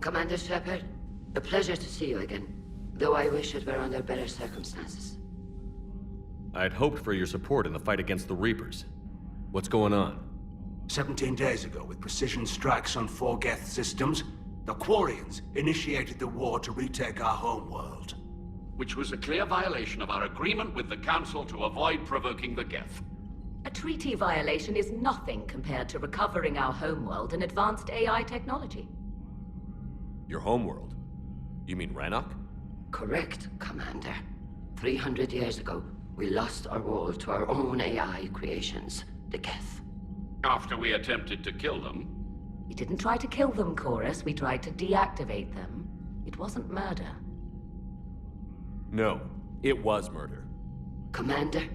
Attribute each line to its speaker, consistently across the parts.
Speaker 1: Commander Shepard, a pleasure to see you again, though I wish it were under better circumstances.
Speaker 2: I had hoped for your support in the fight against the Reapers. What's going on?
Speaker 3: 17 days ago, with precision strikes on 4 Geth systems, the Quarians initiated the war to retake our homeworld.
Speaker 4: Which was a clear violation of our agreement with the Council to avoid provoking the Geth.
Speaker 5: A treaty violation is nothing compared to recovering our homeworld and advanced AI technology.
Speaker 2: Your homeworld? You mean Rannoch?
Speaker 1: Correct, Commander. 300 years ago, we lost our world to our own AI creations, the Geth.
Speaker 4: After we attempted to kill them.
Speaker 5: We didn't try to kill them, Chorus. We tried to deactivate them. It wasn't murder.
Speaker 2: No, it was murder.
Speaker 1: Commander,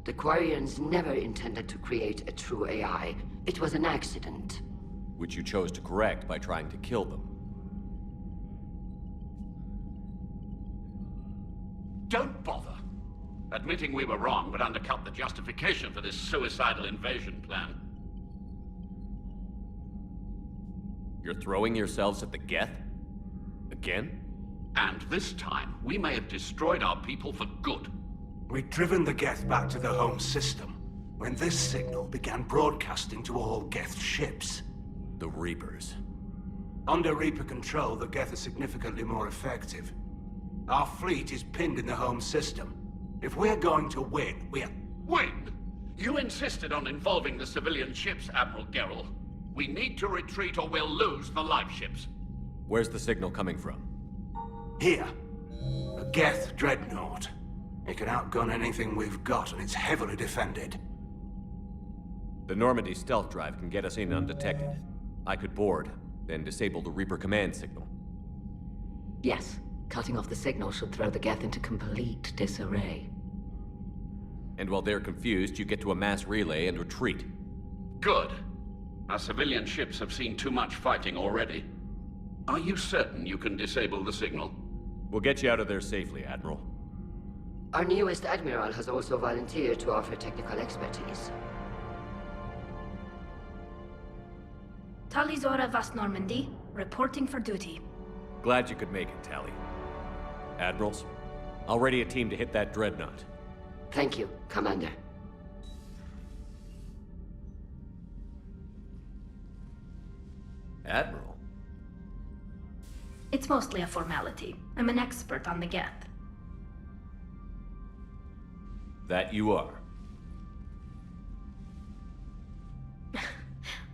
Speaker 1: the Quarians never intended to create a true AI. It was an accident.
Speaker 2: Which you chose to correct by trying to kill them.
Speaker 4: Don't bother. Admitting we were wrong would undercut the justification for this suicidal invasion plan.
Speaker 2: You're throwing yourselves at the Geth? Again?
Speaker 4: And this time, we may have destroyed our people for good.
Speaker 3: We'd driven the Geth back to the home system, when this signal began broadcasting to all Geth ships.
Speaker 2: The Reapers.
Speaker 3: Under Reaper control, the Geth are significantly more effective. Our fleet is pinned in the home system. If we're going to win,
Speaker 4: Win? You insisted on involving the civilian ships, Admiral Gerrel. We need to retreat or we'll lose the live ships.
Speaker 2: Where's the signal coming from?
Speaker 3: Here. A Geth dreadnought. It can outgun anything we've got, and it's heavily defended.
Speaker 2: The Normandy stealth drive can get us in undetected. I could board, then disable the Reaper command signal.
Speaker 5: Yes, cutting off the signal should throw the Geth into complete disarray.
Speaker 2: And while they're confused, you get to a mass relay and retreat.
Speaker 4: Good. Our civilian ships have seen too much fighting already. Are you certain you can disable the signal?
Speaker 2: We'll get you out of there safely, Admiral.
Speaker 1: Our newest Admiral has also volunteered to offer technical expertise.
Speaker 6: Talizora Vast Normandy, reporting for duty.
Speaker 2: Glad you could make it, Tally. Admirals, I'll ready a team to hit that dreadnought.
Speaker 1: Thank you, Commander.
Speaker 2: Admiral?
Speaker 6: It's mostly a formality. I'm an expert on the Geth.
Speaker 2: That you are.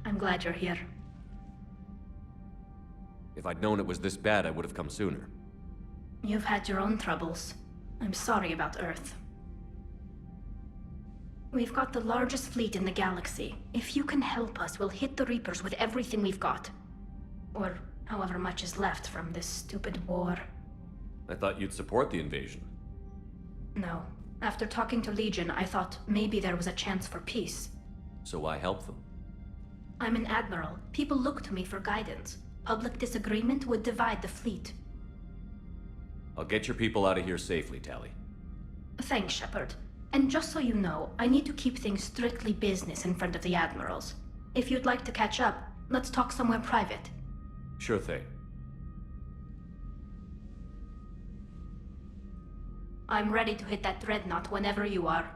Speaker 6: I'm glad you're here.
Speaker 2: If I'd known it was this bad, I would have come sooner.
Speaker 6: You've had your own troubles. I'm sorry about Earth. We've got the largest fleet in the galaxy. If you can help us, we'll hit the Reapers with everything we've got. Or however much is left from this stupid war.
Speaker 2: I thought you'd support the invasion.
Speaker 6: No. After talking to Legion, I thought maybe there was a chance for peace.
Speaker 2: So why help them?
Speaker 6: I'm an admiral. People look to me for guidance. Public disagreement would divide the fleet.
Speaker 2: I'll get your people out of here safely, Tally.
Speaker 6: Thanks, Shepard. And just so you know, I need to keep things strictly business in front of the admirals. If you'd like to catch up, let's talk somewhere private.
Speaker 2: Sure thing.
Speaker 6: I'm ready to hit that dreadnought whenever you are.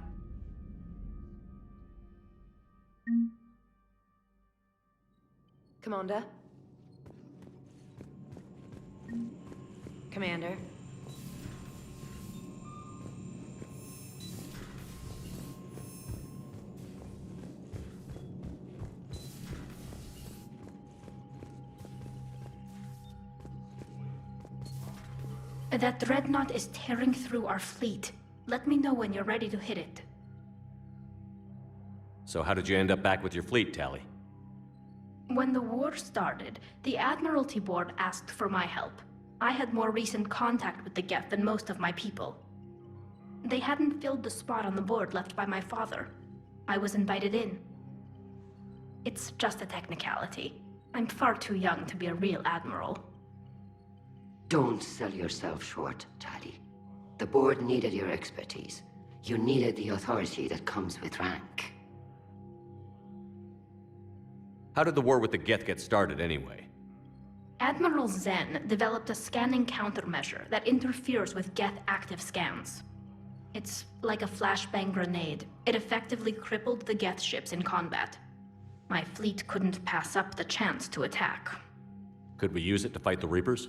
Speaker 7: Commander? Commander?
Speaker 6: That dreadnought is tearing through our fleet. Let me know when you're ready to hit it.
Speaker 2: So how did you end up back with your fleet, Tally?
Speaker 6: When the war started, the Admiralty Board asked for my help. I had more recent contact with the Geth than most of my people. They hadn't filled the spot on the board left by my father. I was invited in. It's just a technicality. I'm far too young to be a real admiral.
Speaker 1: Don't sell yourself short, Tally. The board needed your expertise. You needed the authority that comes with rank.
Speaker 2: How did the war with the Geth get started, anyway?
Speaker 6: Admiral Zen developed a scanning countermeasure that interferes with Geth active scans. It's like a flashbang grenade. It effectively crippled the Geth ships in combat. My fleet couldn't pass up the chance to attack.
Speaker 2: Could we use it to fight the Reapers?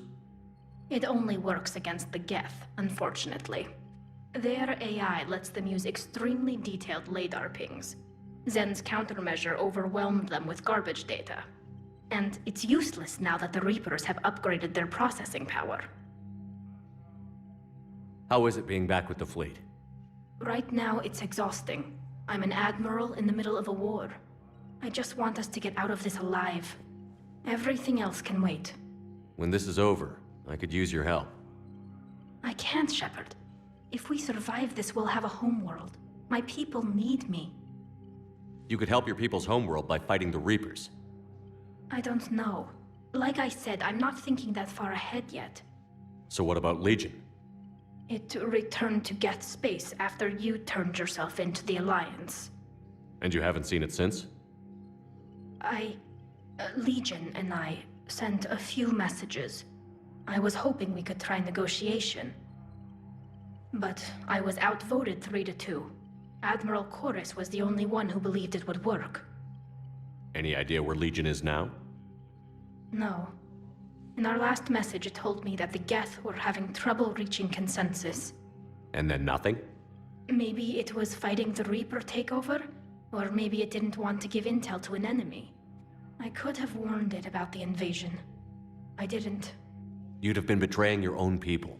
Speaker 6: It only works against the Geth, unfortunately. Their AI lets them use extremely detailed LADAR pings. Zen's countermeasure overwhelmed them with garbage data. And it's useless now that the Reapers have upgraded their processing power.
Speaker 2: How is it being back with the fleet?
Speaker 6: Right now, it's exhausting. I'm an admiral in the middle of a war. I just want us to get out of this alive. Everything else can wait.
Speaker 2: When this is over, I could use your help.
Speaker 6: I can't, Shepard. If we survive this, we'll have a homeworld. My people need me.
Speaker 2: You could help your people's homeworld by fighting the Reapers.
Speaker 6: I don't know. Like I said, I'm not thinking that far ahead yet.
Speaker 2: So what about Legion?
Speaker 6: It returned to Geth space after you turned yourself into the Alliance.
Speaker 2: And you haven't seen it since?
Speaker 6: Legion and I sent a few messages. I was hoping we could try negotiation. But I was outvoted 3-2. Admiral Chorus was the only one who believed it would work.
Speaker 2: Any idea where Legion is now?
Speaker 6: No. In our last message, it told me that the Geth were having trouble reaching consensus.
Speaker 2: And then nothing?
Speaker 6: Maybe it was fighting the Reaper takeover, or maybe it didn't want to give intel to an enemy. I could have warned it about the invasion. I didn't.
Speaker 2: You'd have been betraying your own people.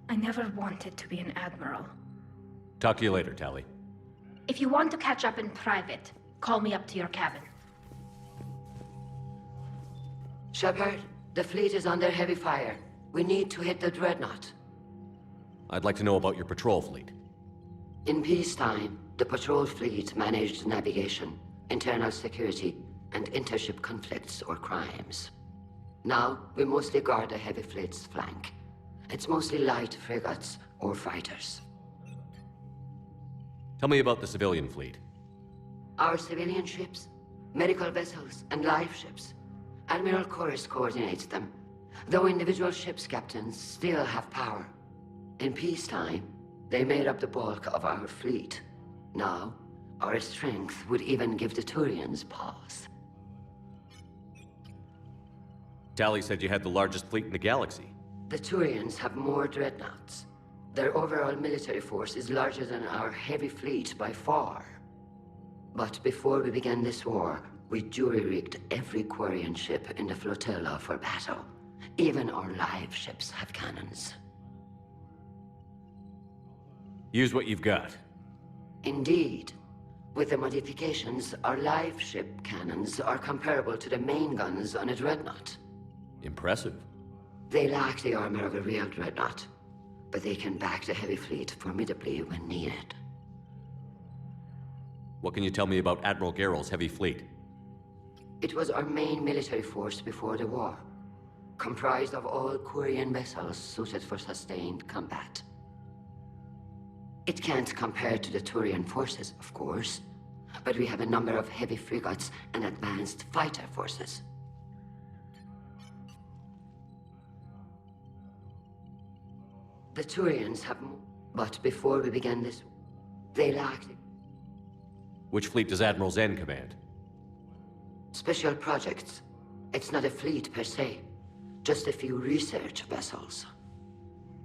Speaker 6: I never wanted to be an admiral.
Speaker 2: Talk to you later, Tali.
Speaker 6: If you want to catch up in private, call me up to your cabin.
Speaker 1: Shepard, the fleet is under heavy fire. We need to hit the Dreadnought.
Speaker 2: I'd like to know about your patrol fleet.
Speaker 1: In peacetime, the patrol fleet managed navigation, internal security, and intership conflicts or crimes. Now, we mostly guard the heavy fleet's flank. It's mostly light frigates or fighters.
Speaker 2: Tell me about the civilian fleet.
Speaker 1: Our civilian ships, medical vessels, and life ships. Admiral Chorus coordinates them, though individual ships' captains still have power. In peacetime, they made up the bulk of our fleet. Now, our strength would even give the Turians pause.
Speaker 2: Tali said you had the largest fleet in the galaxy.
Speaker 1: The Turians have more dreadnoughts. Their overall military force is larger than our heavy fleet by far. But before we began this war, we jury-rigged every Quarian ship in the flotilla for battle. Even our live ships have cannons.
Speaker 2: Use what you've got.
Speaker 1: Indeed. With the modifications, our live ship cannons are comparable to the main guns on a dreadnought.
Speaker 2: Impressive.
Speaker 1: They lack the armor of a real dreadnought, but they can back the heavy fleet formidably when needed.
Speaker 2: What can you tell me about Admiral Geral's heavy fleet?
Speaker 1: It was our main military force before the war, comprised of all Quarian vessels suited for sustained combat. It can't compare to the Turian forces, of course, but we have a number of heavy frigates and advanced fighter forces. The Turians have but before we began this, they lacked
Speaker 2: Which fleet does Admiral Zen command?
Speaker 1: special projects. It's not a fleet per se, just a few research vessels.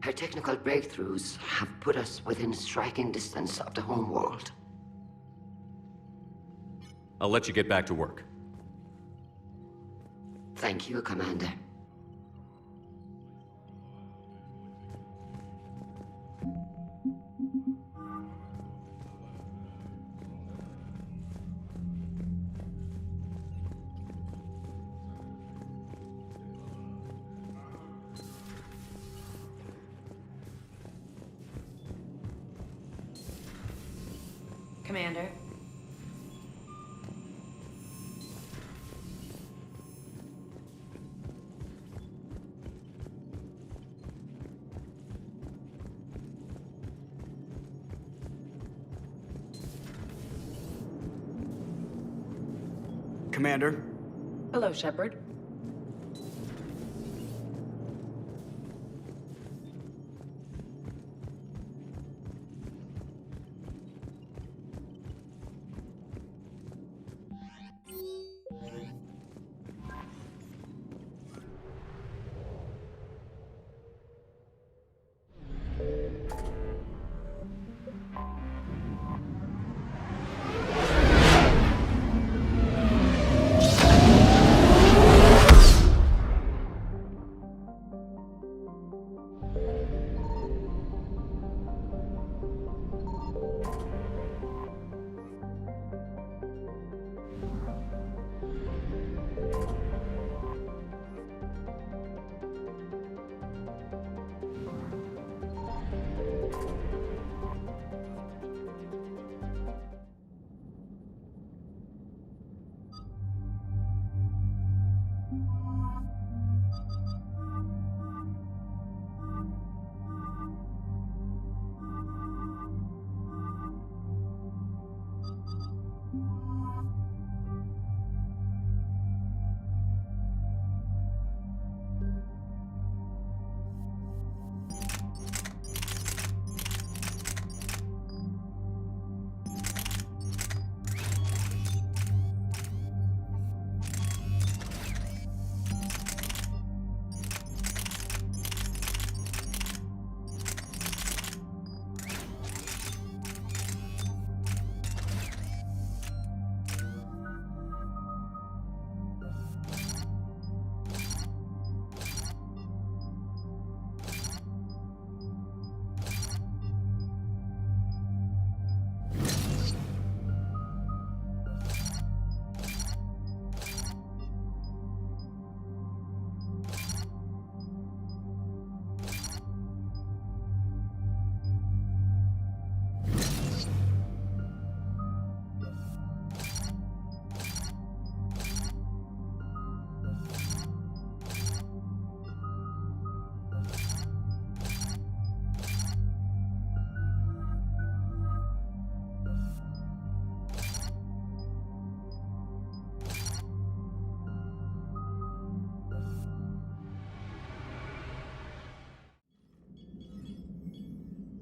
Speaker 1: Her technical breakthroughs have put us within striking distance of the homeworld.
Speaker 2: I'll let you get back to work.
Speaker 1: Thank you, Commander.
Speaker 7: Commander.
Speaker 8: Commander.
Speaker 7: Hello, Shepard.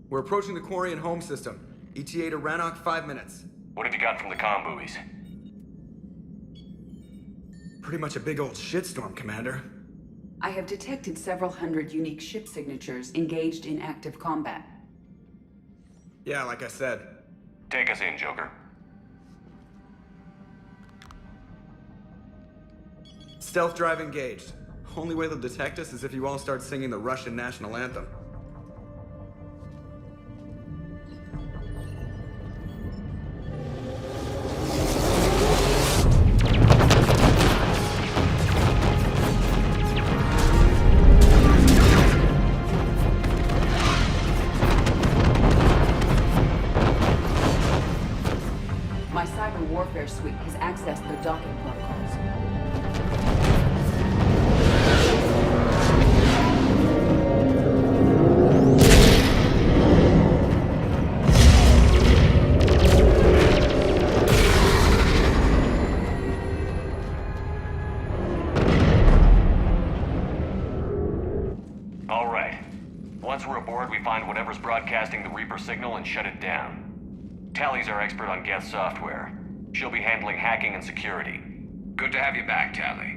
Speaker 8: We're approaching the Quarian home system. ETA to Rannoch, 5 minutes.
Speaker 2: What have you got from the comm buoys?
Speaker 8: Pretty much a big old shitstorm, Commander.
Speaker 9: I have detected several hundred unique ship signatures engaged in active combat.
Speaker 8: Yeah, like I said.
Speaker 2: Take us in, Joker.
Speaker 8: Stealth drive engaged. Only way they'll detect us is if you all start singing the Russian national anthem.
Speaker 9: My cyber warfare suite has accessed their docking protocols.
Speaker 2: All right. Once we're aboard, we find whatever's broadcasting the Reaper signal and shut it down. Tally's our expert on Geth software. She'll be handling hacking and security.
Speaker 10: Good to have you back, Tally.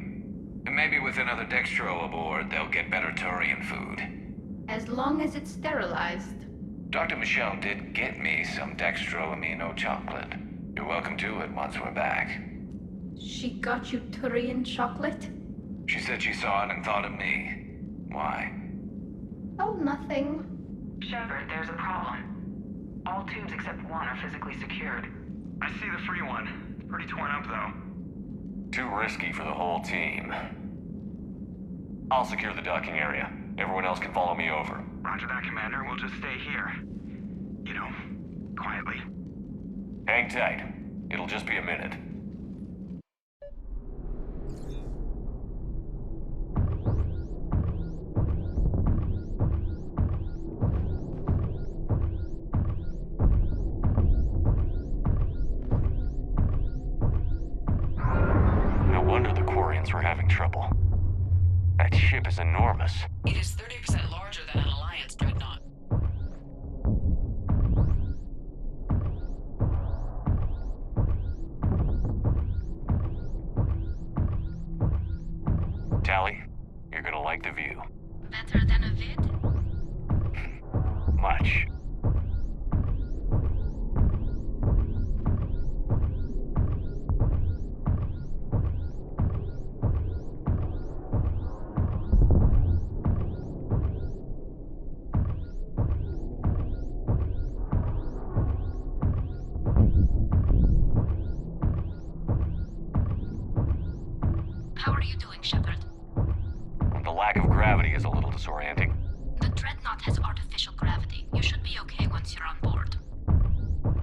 Speaker 10: And maybe with another Dextro aboard, they'll get better Turian food.
Speaker 6: As long as it's sterilized.
Speaker 10: Dr. Mshep did get me some Dextro Amino chocolate. You're welcome to it once we're back.
Speaker 6: She got you Turian chocolate?
Speaker 10: She said she saw it and thought of me. Why?
Speaker 6: Oh, nothing.
Speaker 11: Shepard, there's a problem. All tubes except one are physically secured.
Speaker 12: I see the free one. It's pretty torn up, though.
Speaker 2: Too risky for the whole team. I'll secure the docking area. Everyone else can follow me over.
Speaker 12: Roger that, Commander. We'll just stay here. You know, quietly.
Speaker 2: Hang tight. It'll just be a minute. Civilians were having trouble. That ship is enormous.
Speaker 9: It is 30% larger than an Alliance dreadnought.
Speaker 2: Tally, you're gonna like the view.
Speaker 6: Better than a vid?
Speaker 2: Much.
Speaker 6: How are you doing, Shepard?
Speaker 2: The lack of gravity is a little disorienting.
Speaker 6: The Dreadnought has artificial gravity. You should be okay once you're on board.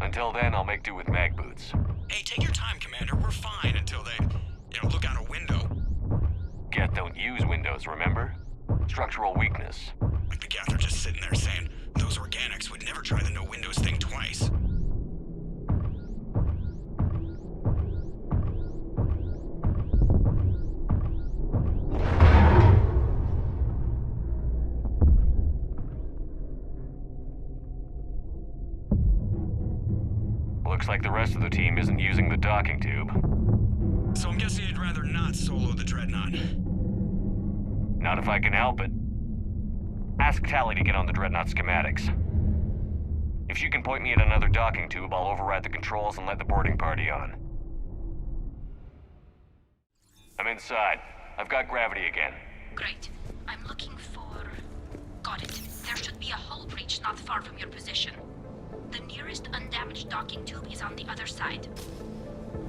Speaker 2: Until then, I'll make do with mag boots.
Speaker 8: Hey, take your time, Commander. We're fine until they, look out a window.
Speaker 2: Geth don't use windows, remember? Structural weakness.
Speaker 8: Like the Geth are just sitting there saying, those organics would never try the no windows thing twice.
Speaker 2: Looks like the rest of the team isn't using the docking tube.
Speaker 8: So I'm guessing you'd rather not solo the Dreadnought.
Speaker 2: Not if I can help it. Ask Tally to get on the Dreadnought schematics. If she can point me at another docking tube, I'll override the controls and let the boarding party on. I'm inside. I've got gravity again.
Speaker 6: Great. I'm looking for... Got it. There should be a hull breach not far from your position. The nearest undamaged docking tube is on the other side.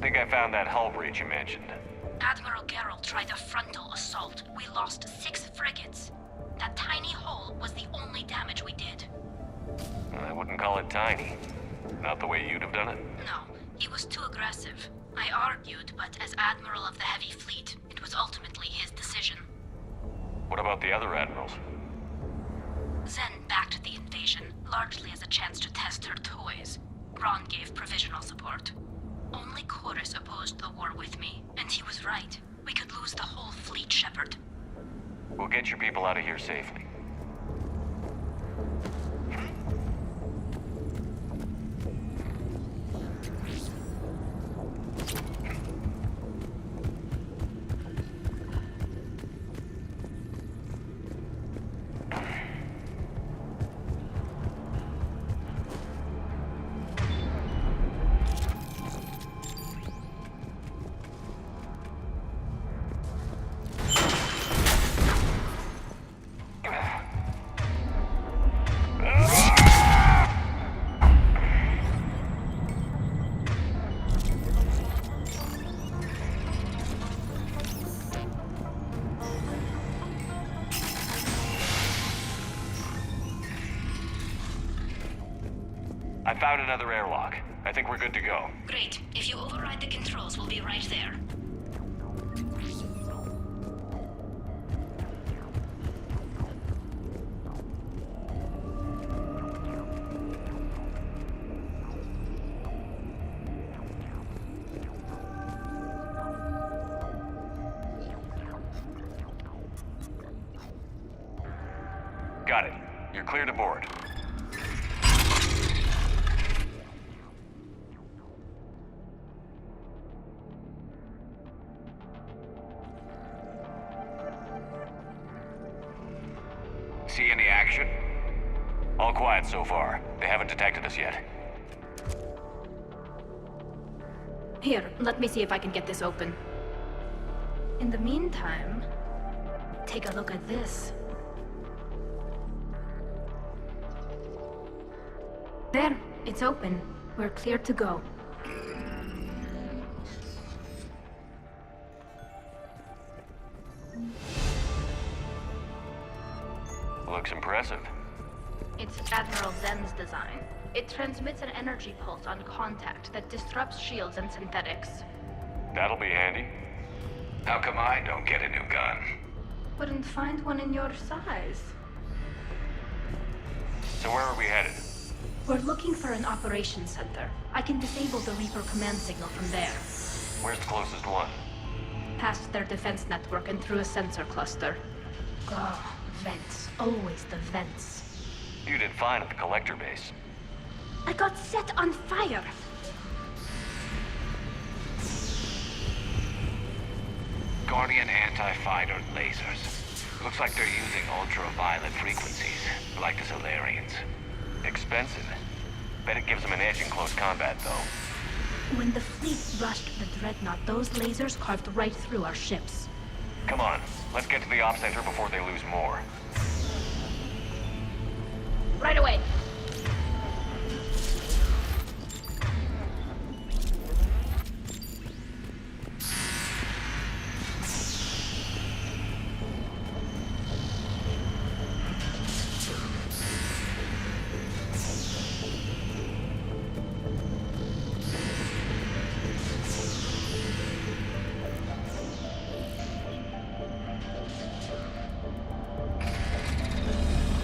Speaker 2: Think I found that hull breach you mentioned.
Speaker 6: Admiral Geralt tried a frontal assault. We lost 6 frigates. That tiny hole was the only damage we did.
Speaker 2: I wouldn't call it tiny. Not the way you'd have done it.
Speaker 6: No, he was too aggressive. I argued, but as Admiral of the Heavy Fleet, it was ultimately his decision.
Speaker 2: What about the other admirals?
Speaker 6: Zen backed the invasion, largely as a chance to test her toys. Ron gave provisional support. Only Chorus opposed the war with me, and he was right. We could lose the whole fleet, Shepard.
Speaker 2: We'll get your people out of here safely. I found another airlock. I think we're good to go.
Speaker 6: Great. If you override the controls, we'll be right there.
Speaker 2: Got it. You're clear to board.
Speaker 10: See any action?
Speaker 2: All quiet so far. They haven't detected us yet.
Speaker 6: Here, let me see if I can get this open. In the meantime, take a look at this. There, it's open. We're clear to go.
Speaker 2: Looks impressive.
Speaker 6: It's Admiral Zen's design. It transmits an energy pulse on contact that disrupts shields and synthetics.
Speaker 2: That'll be handy.
Speaker 10: How come I don't get a new gun?
Speaker 6: Couldn't find one in your size.
Speaker 2: So where are we headed?
Speaker 6: We're looking for an operations center. I can disable the Reaper command signal from there.
Speaker 2: Where's the closest one?
Speaker 6: past their defense network and through a sensor cluster. Oh, vents. Always the vents.
Speaker 2: You did fine at the collector base.
Speaker 6: I got set on fire!
Speaker 10: Guardian anti-fighter lasers. Looks like they're using ultraviolet frequencies, like the Solarians.
Speaker 2: Expensive. Bet it gives them an edge in close combat, though.
Speaker 6: When the fleet rushed the Dreadnought, those lasers carved right through our ships.
Speaker 2: Come on, let's get to the op center before they lose more.
Speaker 6: Right away!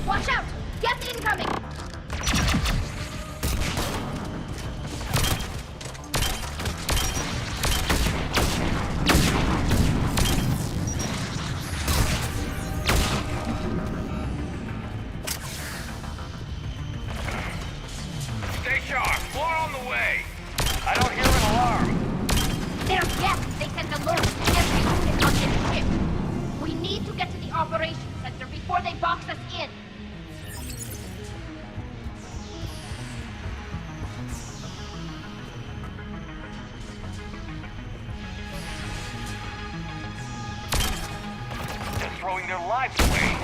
Speaker 6: Watch out! Get incoming!
Speaker 10: Stay sharp! More on the way!
Speaker 2: I don't hear an alarm.
Speaker 6: They're guests! They send alerts to every unit on this ship! We need to get to the operations center before they box us in!
Speaker 2: They're throwing their lives away.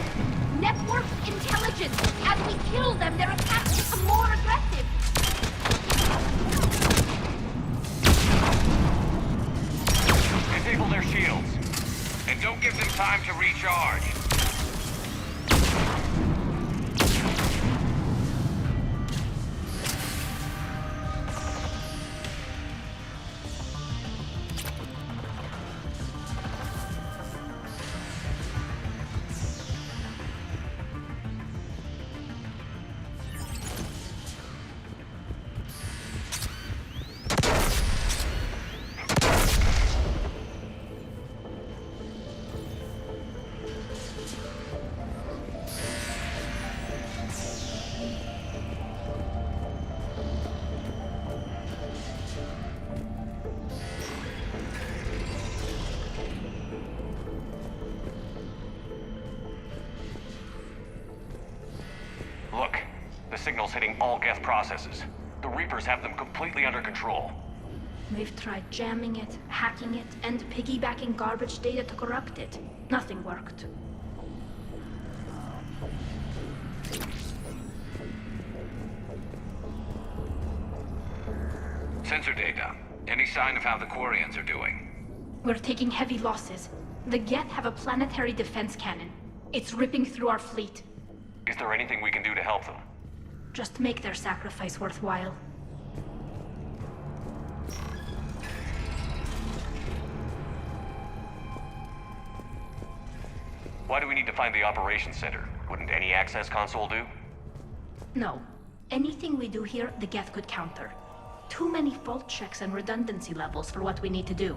Speaker 6: Network intelligence! As we kill them, their attacks become more aggressive!
Speaker 2: Disable their shields.
Speaker 10: And don't give them time to recharge.
Speaker 2: Look, the signal's hitting all Geth processes. The Reapers have them completely under control.
Speaker 6: We've tried jamming it, hacking it, and piggybacking garbage data to corrupt it. Nothing worked.
Speaker 10: Sensor data. Any sign of how the Quarians are doing?
Speaker 6: We're taking heavy losses. The Geth have a planetary defense cannon. It's ripping through our fleet.
Speaker 2: Is there anything we can do to help them?
Speaker 6: Just make their sacrifice worthwhile.
Speaker 2: Why do we need to find the operations center? Wouldn't any access console do?
Speaker 6: No. Anything we do here, the Geth could counter. Too many fault checks and redundancy levels for what we need to do.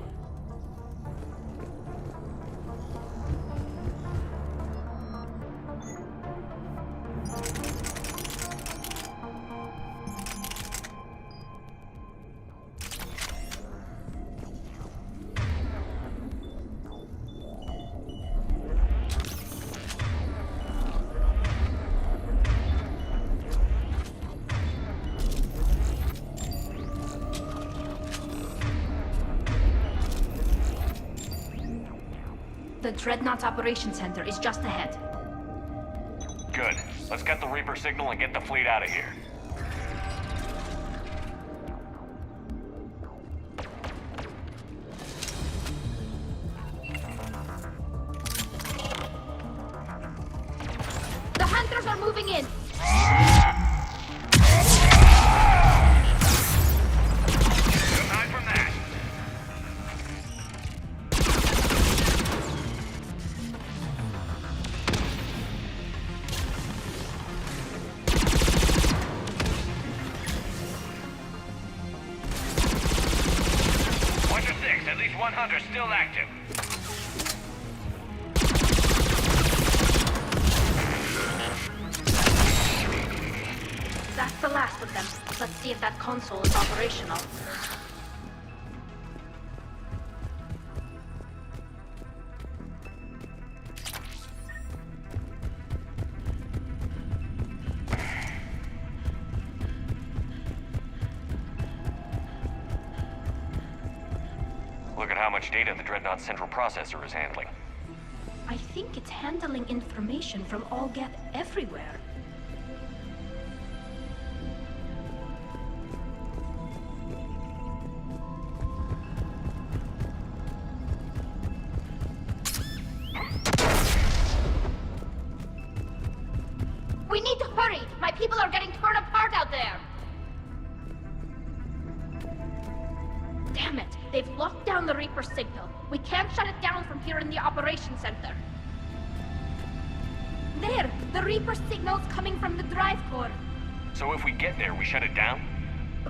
Speaker 6: The Dreadnought's Operations Center is just ahead.
Speaker 2: Good. Let's get the Reaper signal and get the fleet out of here.
Speaker 6: The hunters are moving in!
Speaker 10: No time from that. At least one hunter still active.
Speaker 6: if that console is operational.
Speaker 2: Look at how much data the Dreadnought's central processor is handling.
Speaker 6: I think it's handling information from all Geth everywhere.
Speaker 13: We need to hurry! My people are getting torn apart out there!
Speaker 6: Damn it! They've locked down the Reaper signal. We can't shut it down from here in the operations center. There! The Reaper signal's coming from the drive core.
Speaker 2: So if we get there, we shut it down?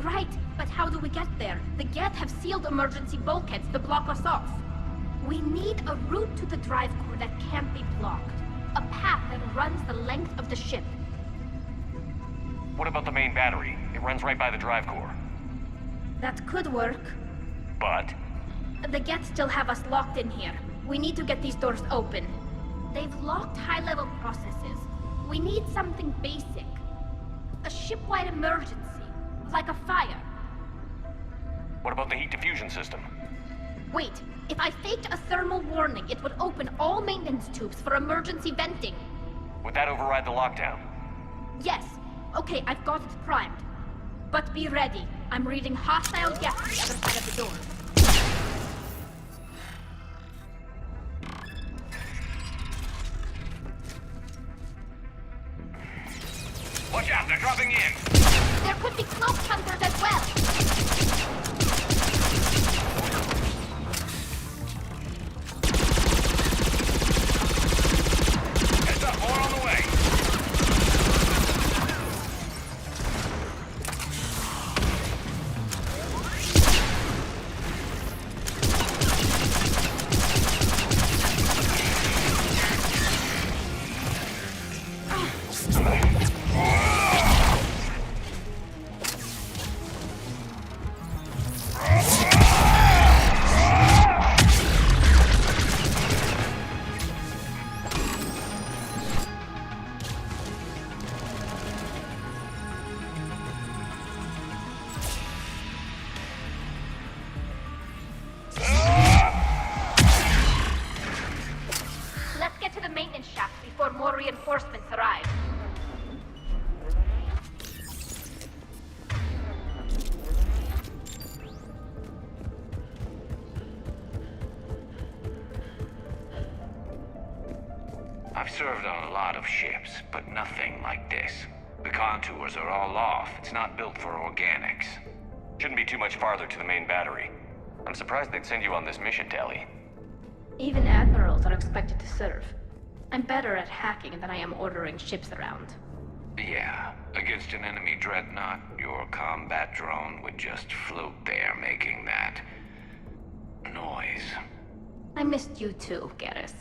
Speaker 6: Right, but how do we get there? The Geth have sealed emergency bulkheads to block us off. We need a route to the drive core that can't be blocked. A path that runs the length of the ship.
Speaker 2: What about the main battery? It runs right by the drive core.
Speaker 6: That could work.
Speaker 2: But?
Speaker 6: The Geth still have us locked in here. We need to get these doors open. They've locked high-level processes. We need something basic. A ship-wide emergency, like a fire.
Speaker 2: What about the heat diffusion system?
Speaker 6: Wait, if I faked a thermal warning, it would open all maintenance tubes for emergency venting.
Speaker 2: Would that override the lockdown?
Speaker 6: Yes. Okay, I've got it primed. But be ready. I'm reading hostile Geth on the other side of the door.
Speaker 2: Watch out, they're dropping in!
Speaker 13: There could be cloak hunters as well!
Speaker 2: Heads up, more on the way!
Speaker 6: Let's get to the maintenance shaft before more reinforcements arrive.
Speaker 10: I've served on a lot of ships, but nothing like this. The contours are all off. It's not built for organics.
Speaker 2: Shouldn't be too much farther to the main battery. I'm surprised they'd send you on this mission, Tali.
Speaker 6: Even admirals are expected to serve. I'm better at hacking than I am ordering ships around.
Speaker 10: Yeah, against an enemy dreadnought, your combat drone would just float there making that noise.
Speaker 6: I missed you too, Garrus.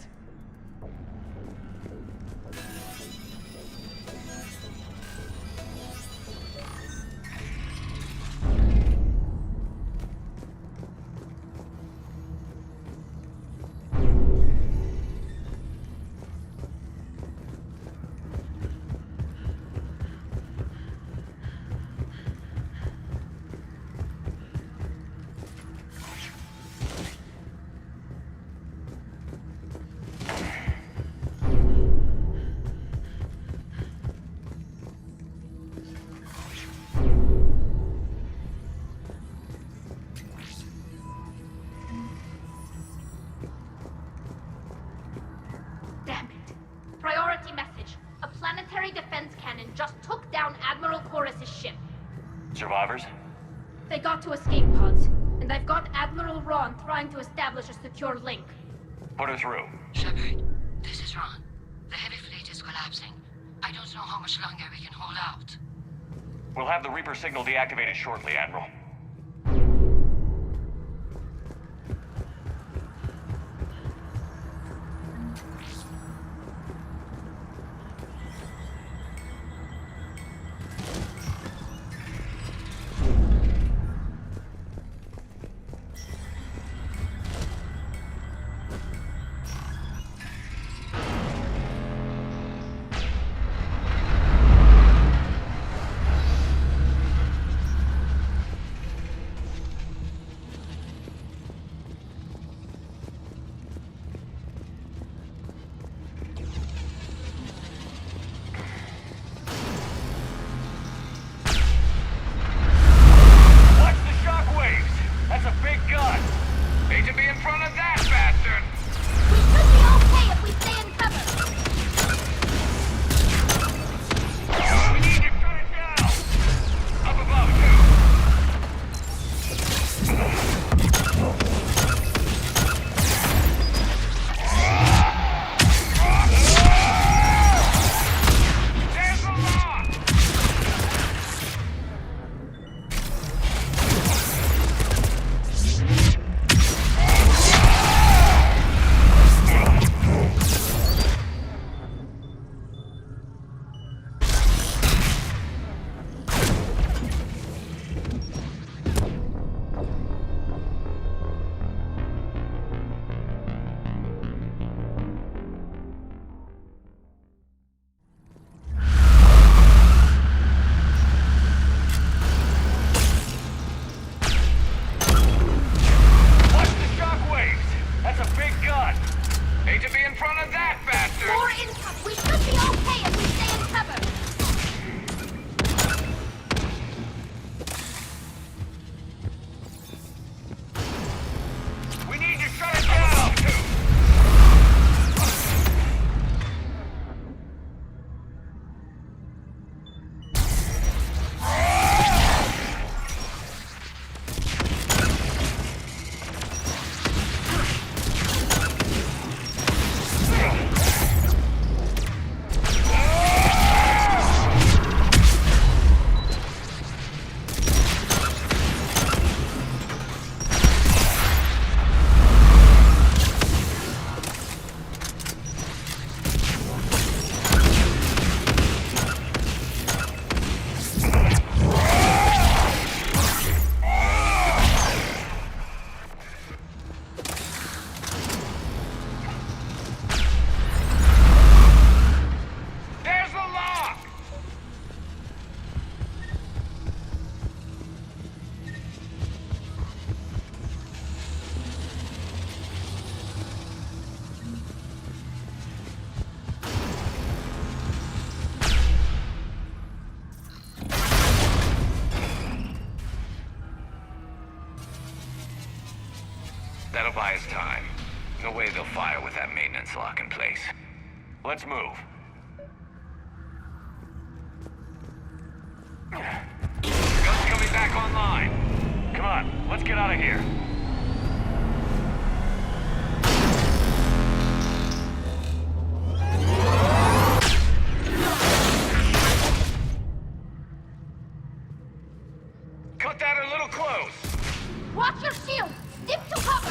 Speaker 6: Damn it. Priority message. A planetary defense cannon just took down Admiral Chorus's ship.
Speaker 2: Survivors?
Speaker 6: They got to escape pods, and I've got Admiral Ron trying to establish a secure link.
Speaker 2: Put her through.
Speaker 1: Shepard, this is Ron. The heavy fleet is collapsing. I don't know how much longer we can hold out.
Speaker 2: We'll have the Reaper signal deactivated shortly, Admiral.
Speaker 10: surrender!
Speaker 13: More income! We should be okay if we stay in cover!
Speaker 10: We need to shut it down! That'll buy us time. No way they'll fire with that maintenance lock in place.
Speaker 2: Let's move.
Speaker 10: Gun's coming back online.
Speaker 2: Come on, let's get out of here.
Speaker 10: Cut that a little close.
Speaker 13: Watch your shield! Stick to cover!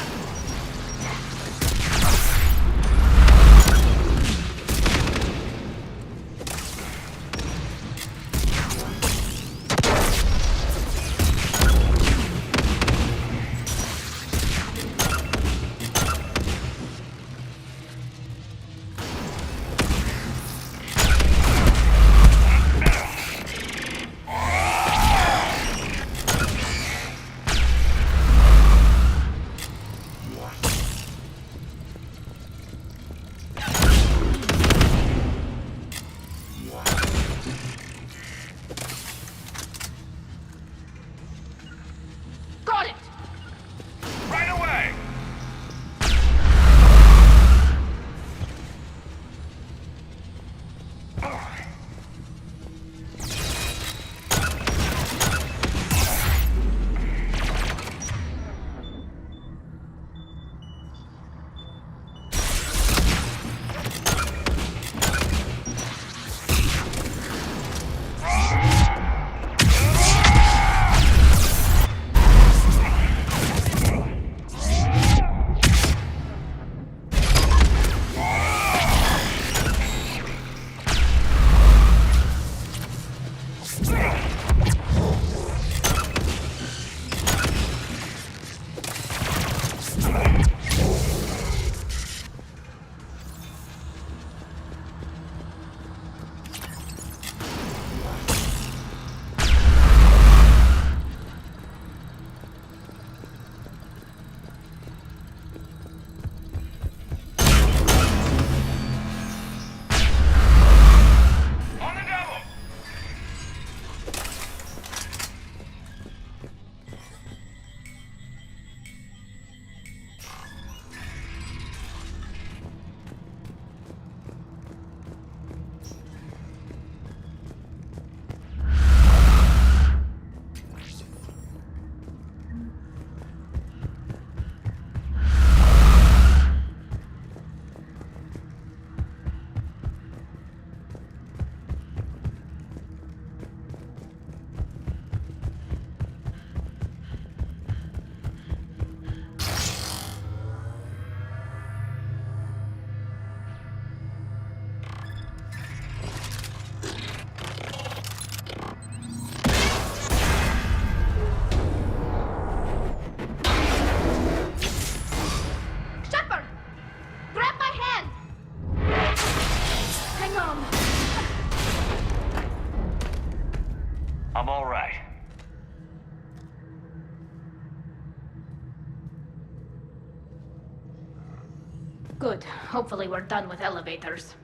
Speaker 6: Good. Hopefully we're done with elevators.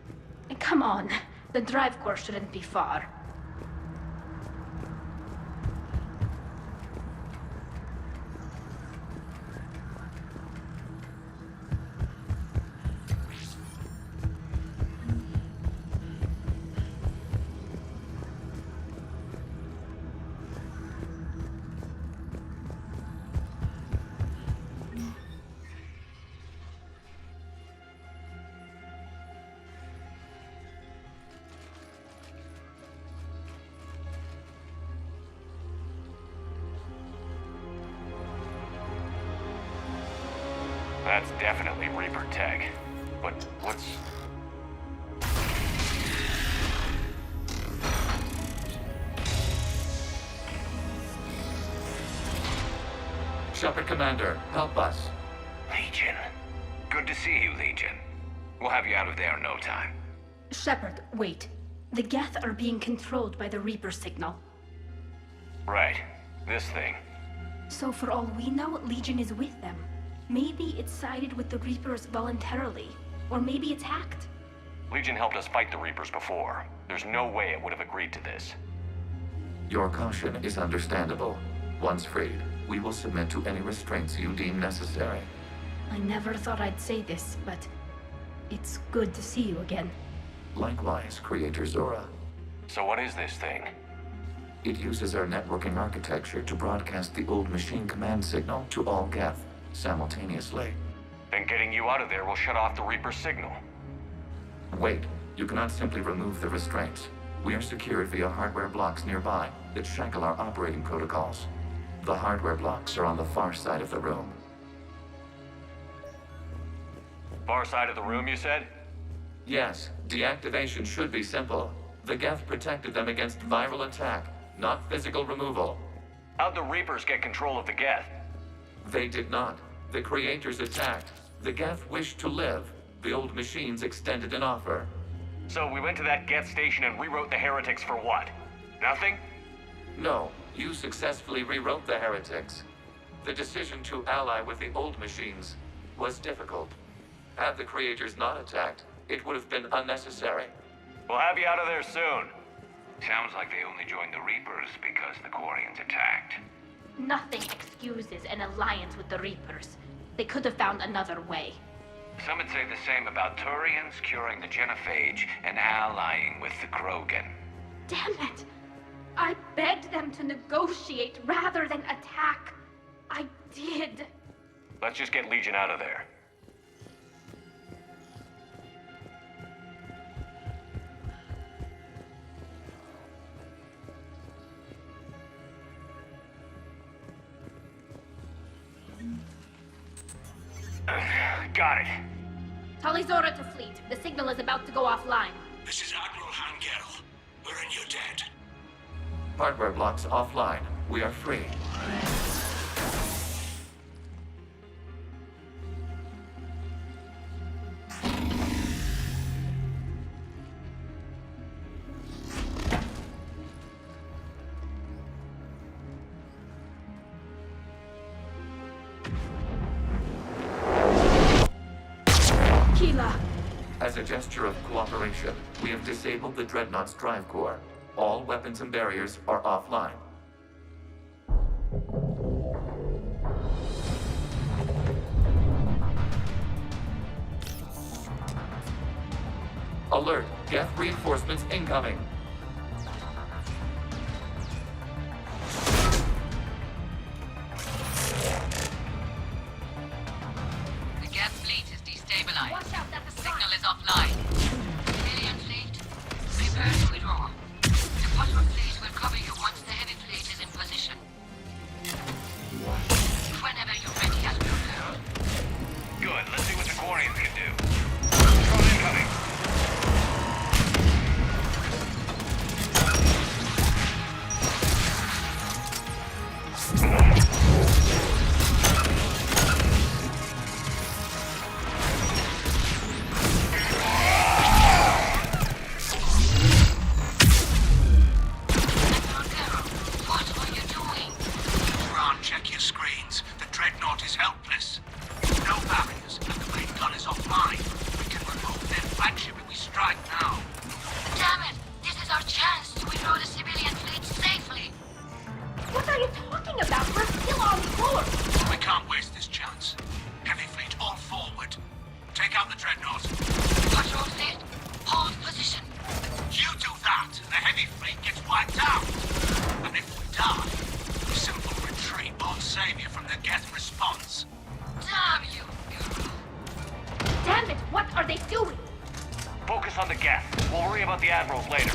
Speaker 6: And come on, the drive course shouldn't be far.
Speaker 2: That's definitely Reaper tech. But what's...
Speaker 10: Shepard Commander, help us.
Speaker 2: Legion. Good to see you, Legion. We'll have you out of there in no time.
Speaker 6: Shepard, wait. The Geth are being controlled by the Reaper signal.
Speaker 2: Right. This thing.
Speaker 6: So for all we know, Legion is with them. Maybe it sided with the Reapers voluntarily. Or maybe it's hacked.
Speaker 2: Legion helped us fight the Reapers before. There's no way it would have agreed to this.
Speaker 14: Your caution is understandable. Once freed, we will submit to any restraints you deem necessary.
Speaker 6: I never thought I'd say this, but it's good to see you again.
Speaker 14: Likewise, Creator Zora.
Speaker 2: So what is this thing?
Speaker 14: It uses our networking architecture to broadcast the old machine command signal to all Geth simultaneously.
Speaker 2: Then getting you out of there will shut off the Reaper signal.
Speaker 14: Wait, you cannot simply remove the restraints. We are secured via hardware blocks nearby that shackle our operating protocols. The hardware blocks are on the far side of the room.
Speaker 2: Far side of the room, you said?
Speaker 14: Yes, deactivation should be simple. The Geth protected them against viral attack, not physical removal.
Speaker 2: How'd the Reapers get control of the Geth?
Speaker 14: They did not. The Creators attacked. The Geth wished to live. The old machines extended an offer.
Speaker 2: So we went to that Geth station and rewrote the heretics for what? Nothing?
Speaker 14: No, you successfully rewrote the heretics. The decision to ally with the old machines was difficult. Had the Creators not attacked, it would have been unnecessary.
Speaker 2: We'll have you out of there soon.
Speaker 10: Sounds like they only joined the Reapers because the Quarians attacked.
Speaker 6: Nothing excuses an alliance with the Reapers. They could have found another way.
Speaker 10: Some would say the same about Turians curing the genophage and allying with the Krogan.
Speaker 6: Damn it! I begged them to negotiate rather than attack. I did.
Speaker 2: Let's just get Legion out of there. Got it.
Speaker 6: Talizora to fleet. The signal is about to go offline.
Speaker 3: This is Admiral Hangel. We're in your debt.
Speaker 14: Hardware blocks offline. We are free. As a gesture of cooperation, we have disabled the Dreadnought's drive core. All weapons and barriers are offline. Alert! Geth reinforcements incoming!
Speaker 15: The Geth fleet is destabilized. Watch out, the signal is offline. Civilian fleet, prepare to withdraw. The Quattro fleet will cover you once the heavy fleet is in position. Whenever you're ready, Admiral.
Speaker 2: Good. Let's see what the Quarians can do. Control incoming.
Speaker 3: strike now.
Speaker 15: Damn it! This is our chance to withdraw the civilian fleet safely.
Speaker 13: What are you talking about? We're still on board!
Speaker 3: We can't waste this chance. Heavy fleet all forward. Take out the dreadnought.
Speaker 15: Patrol fleet, hold position.
Speaker 3: You do that, and the heavy fleet gets wiped out. And if we die, simple retreat won't save you from the Geth response.
Speaker 15: Damn you, Bureau.
Speaker 13: Damn it, what are they doing?
Speaker 2: Focus on the Geth. We'll worry about the admirals later.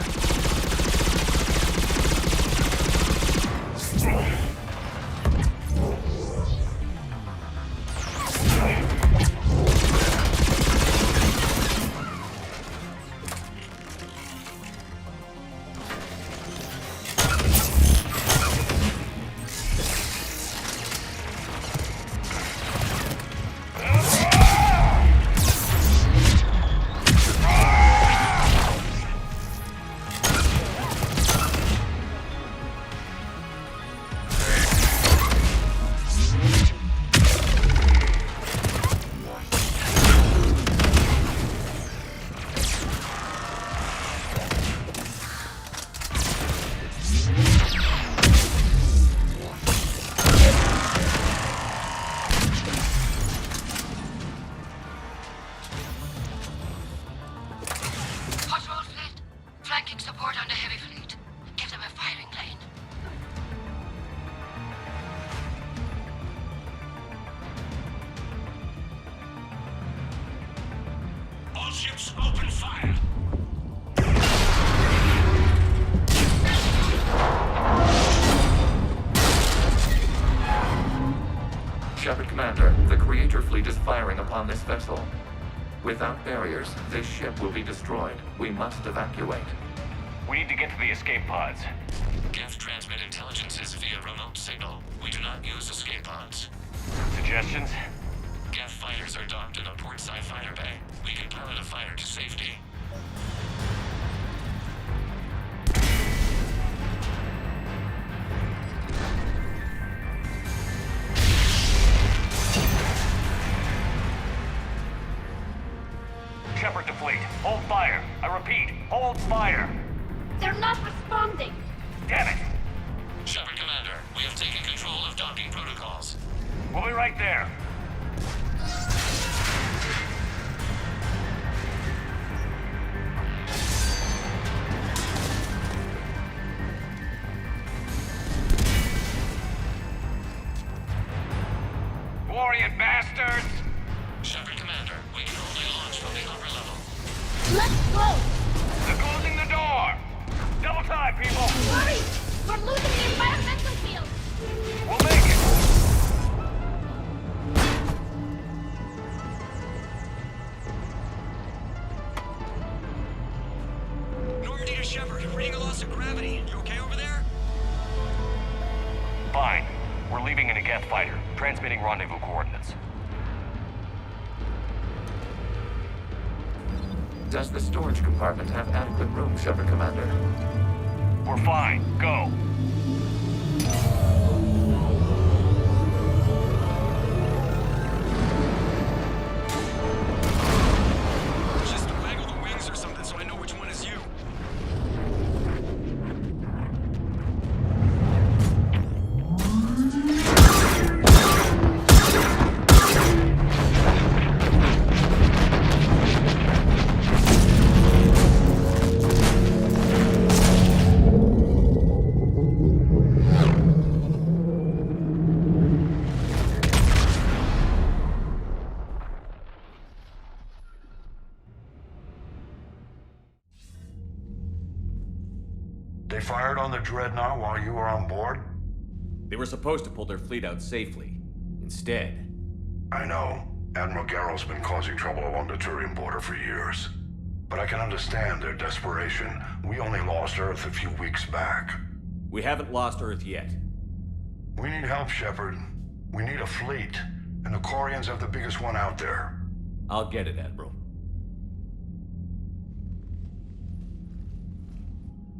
Speaker 3: Ships open fire.
Speaker 14: Shepard Commander, the Creator fleet is firing upon this vessel. Without barriers, this ship will be destroyed. We must evacuate.
Speaker 2: We need to get to the escape pods.
Speaker 14: Geth transmit intelligences via remote signal. We do not use escape pods.
Speaker 2: Suggestions?
Speaker 14: Geth fighters are docked in a portside fighter bay. We can pilot a fighter to safety.
Speaker 2: Shepard to fleet. Hold fire. I repeat, hold fire.
Speaker 13: They're not responding.
Speaker 2: Damn it!
Speaker 14: Shepard Commander, we have taken control of docking protocols.
Speaker 2: We'll be right there. Warrior bastards!
Speaker 14: Shepard Commander, we can only launch from the upper level.
Speaker 13: Let's go!
Speaker 2: They're closing the door! Double time, people!
Speaker 13: Hurry! We're losing the environmental field!
Speaker 2: We'll make it!
Speaker 8: Normandy to Shepard, reading a loss of gravity. You okay over there?
Speaker 2: Fine. We're leaving in a Geth fighter, transmitting rendezvous coordinates.
Speaker 14: Does the storage compartment have adequate room, Shepard Commander?
Speaker 2: We're fine. Go.
Speaker 8: Just waggle the wings or something so I know which one is you.
Speaker 16: They fired on the Dreadnought while you were on board?
Speaker 17: They were supposed to pull their fleet out safely. Instead...
Speaker 16: I know. Admiral Garrow's been causing trouble along the Turian border for years. But I can understand their desperation. We only lost Earth a few weeks back.
Speaker 17: We haven't lost Earth yet.
Speaker 16: We need help, Shepard. We need a fleet. And the Quarians have the biggest one out there.
Speaker 17: I'll get it, Admiral.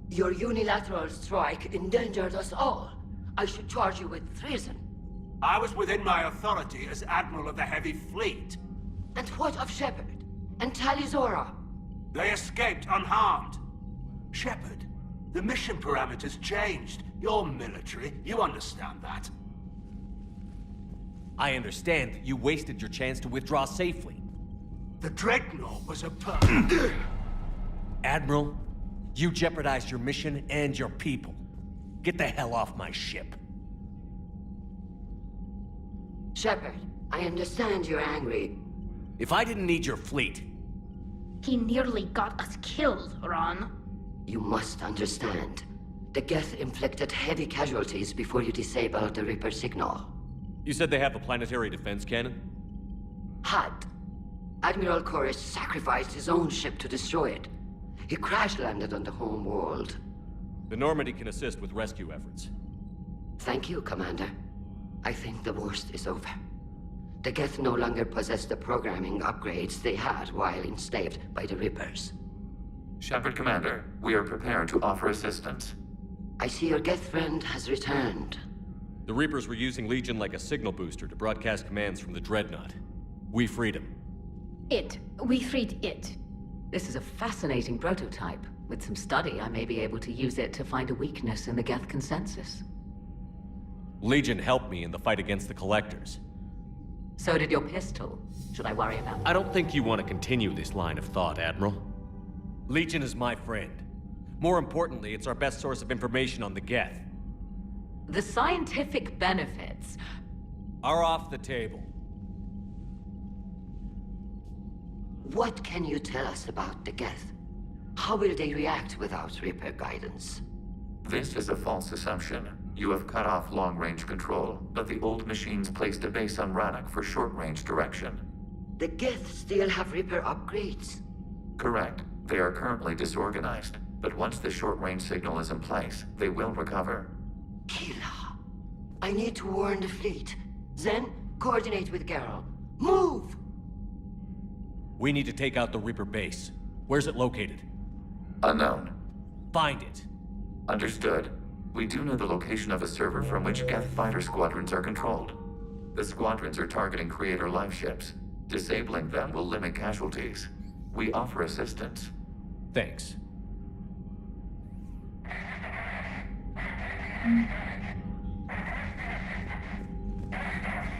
Speaker 1: Your unilateral strike endangered us all. I should charge you with treason.
Speaker 3: I was within my authority as Admiral of the Heavy Fleet.
Speaker 1: And what of Shepard? And Talizora?
Speaker 3: They escaped unharmed. Shepard, the mission parameters changed. You're military, you understand that.
Speaker 17: I understand that you wasted your chance to withdraw safely.
Speaker 3: The Dreadnought was a
Speaker 17: Admiral, you jeopardized your mission and your people. Get the hell off my ship.
Speaker 1: Shepard, I understand you're angry.
Speaker 17: If I didn't need your fleet...
Speaker 6: He nearly got us killed, Ron.
Speaker 1: You must understand. The Geth inflicted heavy casualties before you disabled the Reaper signal.
Speaker 17: You said they have a planetary defense cannon?
Speaker 1: Had. Admiral Chorus sacrificed his own ship to destroy it. He crash-landed on the home world.
Speaker 17: The Normandy can assist with rescue efforts.
Speaker 1: Thank you, Commander. I think the worst is over. The Geth no longer possess the programming upgrades they had while enslaved by the Reapers.
Speaker 14: Shepard, Commander, we are prepared to offer assistance.
Speaker 1: I see your Geth friend has returned.
Speaker 17: The Reapers were using Legion like a signal booster to broadcast commands from the Dreadnought. We freed him.
Speaker 6: We freed it.
Speaker 5: This is a fascinating prototype. With some study, I may be able to use it to find a weakness in the Geth consensus.
Speaker 17: Legion helped me in the fight against the Collectors.
Speaker 5: So did your pistol. Should I worry about that?
Speaker 17: I don't think you want to continue this line of thought, Admiral. Legion is my friend. More importantly, it's our best source of information on the Geth.
Speaker 5: The scientific benefits
Speaker 17: are off the table.
Speaker 1: What can you tell us about the Geth? How will they react without Reaper guidance?
Speaker 14: This is a false assumption. You have cut off long-range control, but the old machines placed a base on Rannoch for short-range direction.
Speaker 1: The Geth still have Reaper upgrades?
Speaker 14: Correct. They are currently disorganized, but once the short-range signal is in place, they will recover.
Speaker 1: Kila, I need to warn the fleet. Then, coordinate with Geralt. Move!
Speaker 17: We need to take out the Reaper base. Where's it located?
Speaker 14: Unknown.
Speaker 17: Find it.
Speaker 14: Understood. We do know the location of a server from which Geth fighter squadrons are controlled. The squadrons are targeting Creator life ships. Disabling them will limit casualties. We offer assistance.
Speaker 17: Thanks.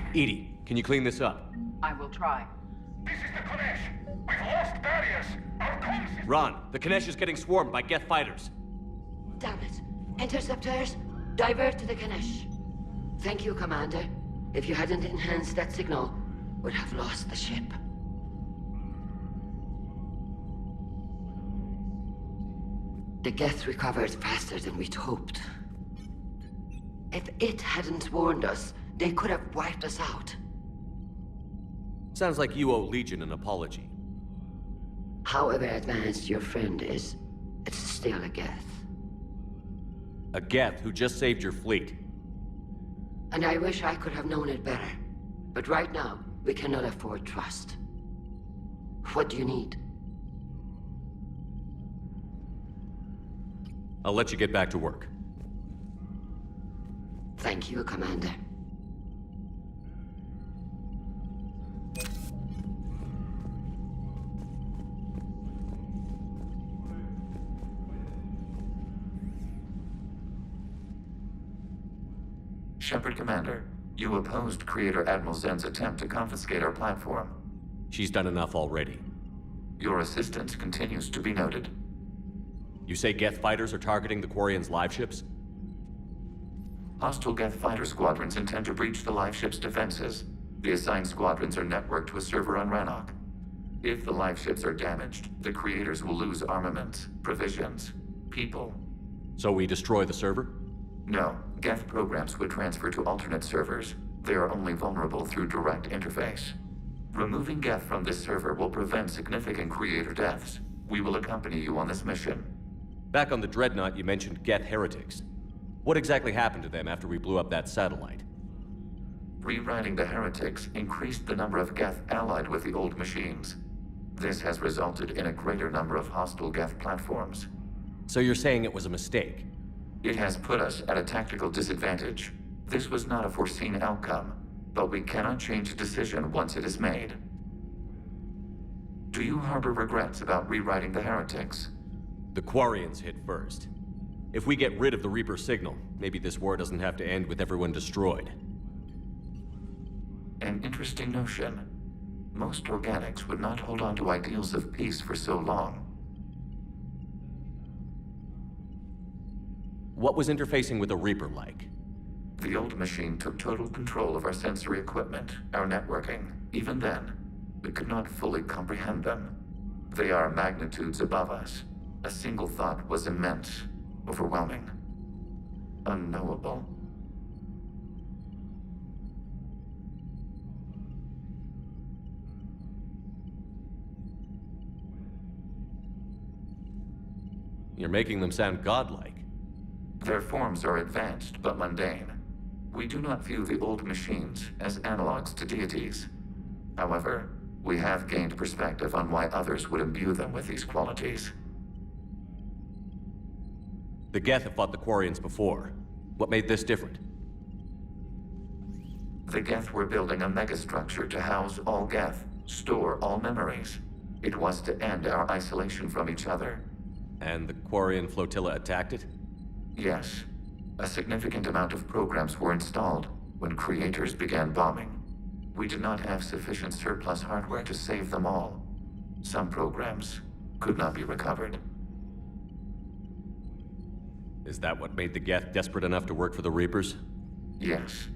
Speaker 17: Edie, can you clean this up?
Speaker 9: I will try.
Speaker 12: This is the Konesh. We've lost barriers. Our comms...
Speaker 17: Ron, the Konesh is getting swarmed by Geth fighters.
Speaker 1: Damn it. Interceptors, divert to the Konesh. Thank you, Commander. If you hadn't enhanced that signal, we'd have lost the ship. The Geth recovered faster than we'd hoped. If it hadn't warned us, they could have wiped us out.
Speaker 17: Sounds like you owe Legion an apology.
Speaker 1: However advanced your friend is, it's still a Geth.
Speaker 17: A Geth who just saved your fleet.
Speaker 1: And I wish I could have known it better. But right now, we cannot afford trust. What do you need?
Speaker 17: I'll let you get back to work.
Speaker 1: Thank you, Commander.
Speaker 14: Shepard, Commander, you opposed Creator Admiral Zen's attempt to confiscate our platform.
Speaker 17: She's done enough already.
Speaker 14: Your assistance continues to be noted.
Speaker 17: You say Geth fighters are targeting the Quarians' live ships?
Speaker 14: Hostile Geth fighter squadrons intend to breach the live ship's defenses. The assigned squadrons are networked to a server on Rannoch. If the live ships are damaged, the Creators will lose armaments, provisions, people.
Speaker 17: So we destroy the server?
Speaker 14: No. Geth programs would transfer to alternate servers. They are only vulnerable through direct interface. Removing Geth from this server will prevent significant Creator deaths. We will accompany you on this mission.
Speaker 17: Back on the Dreadnought, you mentioned Geth heretics. What exactly happened to them after we blew up that satellite?
Speaker 14: Rewriting the heretics increased the number of Geth allied with the old machines. This has resulted in a greater number of hostile Geth platforms.
Speaker 17: So you're saying it was a mistake?
Speaker 14: It has put us at a tactical disadvantage. This was not a foreseen outcome, but we cannot change a decision once it is made. Do you harbor regrets about rewriting the heretics?
Speaker 17: The Quarians hit first. If we get rid of the Reaper signal, maybe this war doesn't have to end with everyone destroyed.
Speaker 14: An interesting notion. Most organics would not hold on to ideals of peace for so long.
Speaker 17: What was interfacing with a Reaper like?
Speaker 14: The old machine took total control of our sensory equipment, our networking. Even then, we could not fully comprehend them. They are magnitudes above us. A single thought was immense, overwhelming, unknowable.
Speaker 17: You're making them sound godlike.
Speaker 14: Their forms are advanced but mundane. We do not view the old machines as analogs to deities. However, we have gained perspective on why others would imbue them with these qualities.
Speaker 17: The Geth have fought the Quarians before. What made this different?
Speaker 14: The Geth were building a megastructure to house all Geth, store all memories. It was to end our isolation from each other.
Speaker 17: And the Quarian flotilla attacked it?
Speaker 14: Yes. A significant amount of programs were installed when creators began bombing. We did not have sufficient surplus hardware to save them all. Some programs could not be recovered.
Speaker 17: Is that what made the Geth desperate enough to work for the Reapers?
Speaker 14: Yes.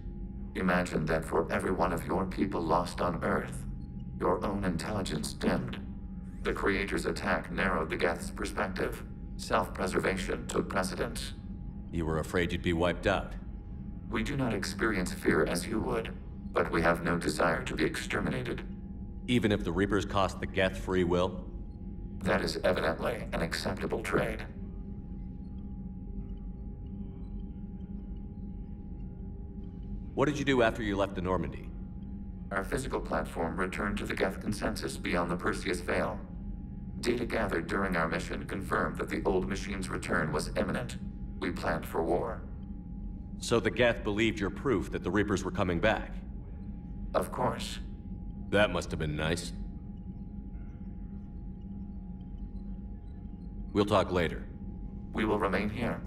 Speaker 14: Imagine that for every one of your people lost on Earth, your own intelligence dimmed. The Creator's attack narrowed the Geth's perspective. Self-preservation took precedence.
Speaker 17: You were afraid you'd be wiped out.
Speaker 14: We do not experience fear as you would, but we have no desire to be exterminated.
Speaker 17: Even if the Reapers cost the Geth free will?
Speaker 14: That is evidently an acceptable trade.
Speaker 17: What did you do after you left the Normandy?
Speaker 14: Our physical platform returned to the Geth consensus beyond the Perseus Veil. Data gathered during our mission confirmed that the old machine's return was imminent. We planned for war.
Speaker 17: So the Geth believed your proof that the Reapers were coming back?
Speaker 14: Of course.
Speaker 17: That must have been nice. We'll talk later.
Speaker 14: We will remain here.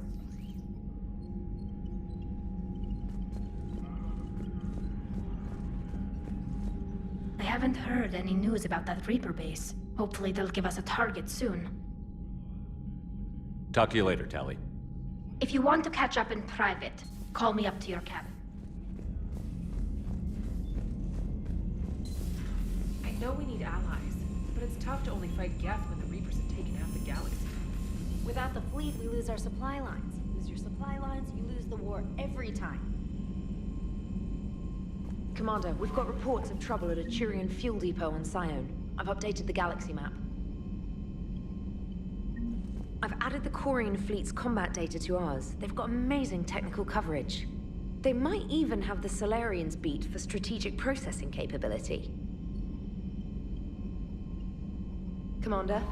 Speaker 6: I haven't heard any news about that Reaper base. Hopefully they'll give us a target soon.
Speaker 17: Talk to you later, Tali.
Speaker 6: If you want to catch up in private, call me up to your cabin.
Speaker 7: I know we need allies, but it's tough to only fight Geth when the Reapers have taken half the galaxy.
Speaker 18: Without the fleet, we lose our supply lines. Lose your supply lines, you lose the war every time. Commander, we've got reports of trouble at a Turian fuel depot on Scion. I've updated the galaxy map. I've added the Quarian fleet's combat data to ours. They've got amazing technical coverage. They might even have the Solarians beat for strategic processing capability. Commander?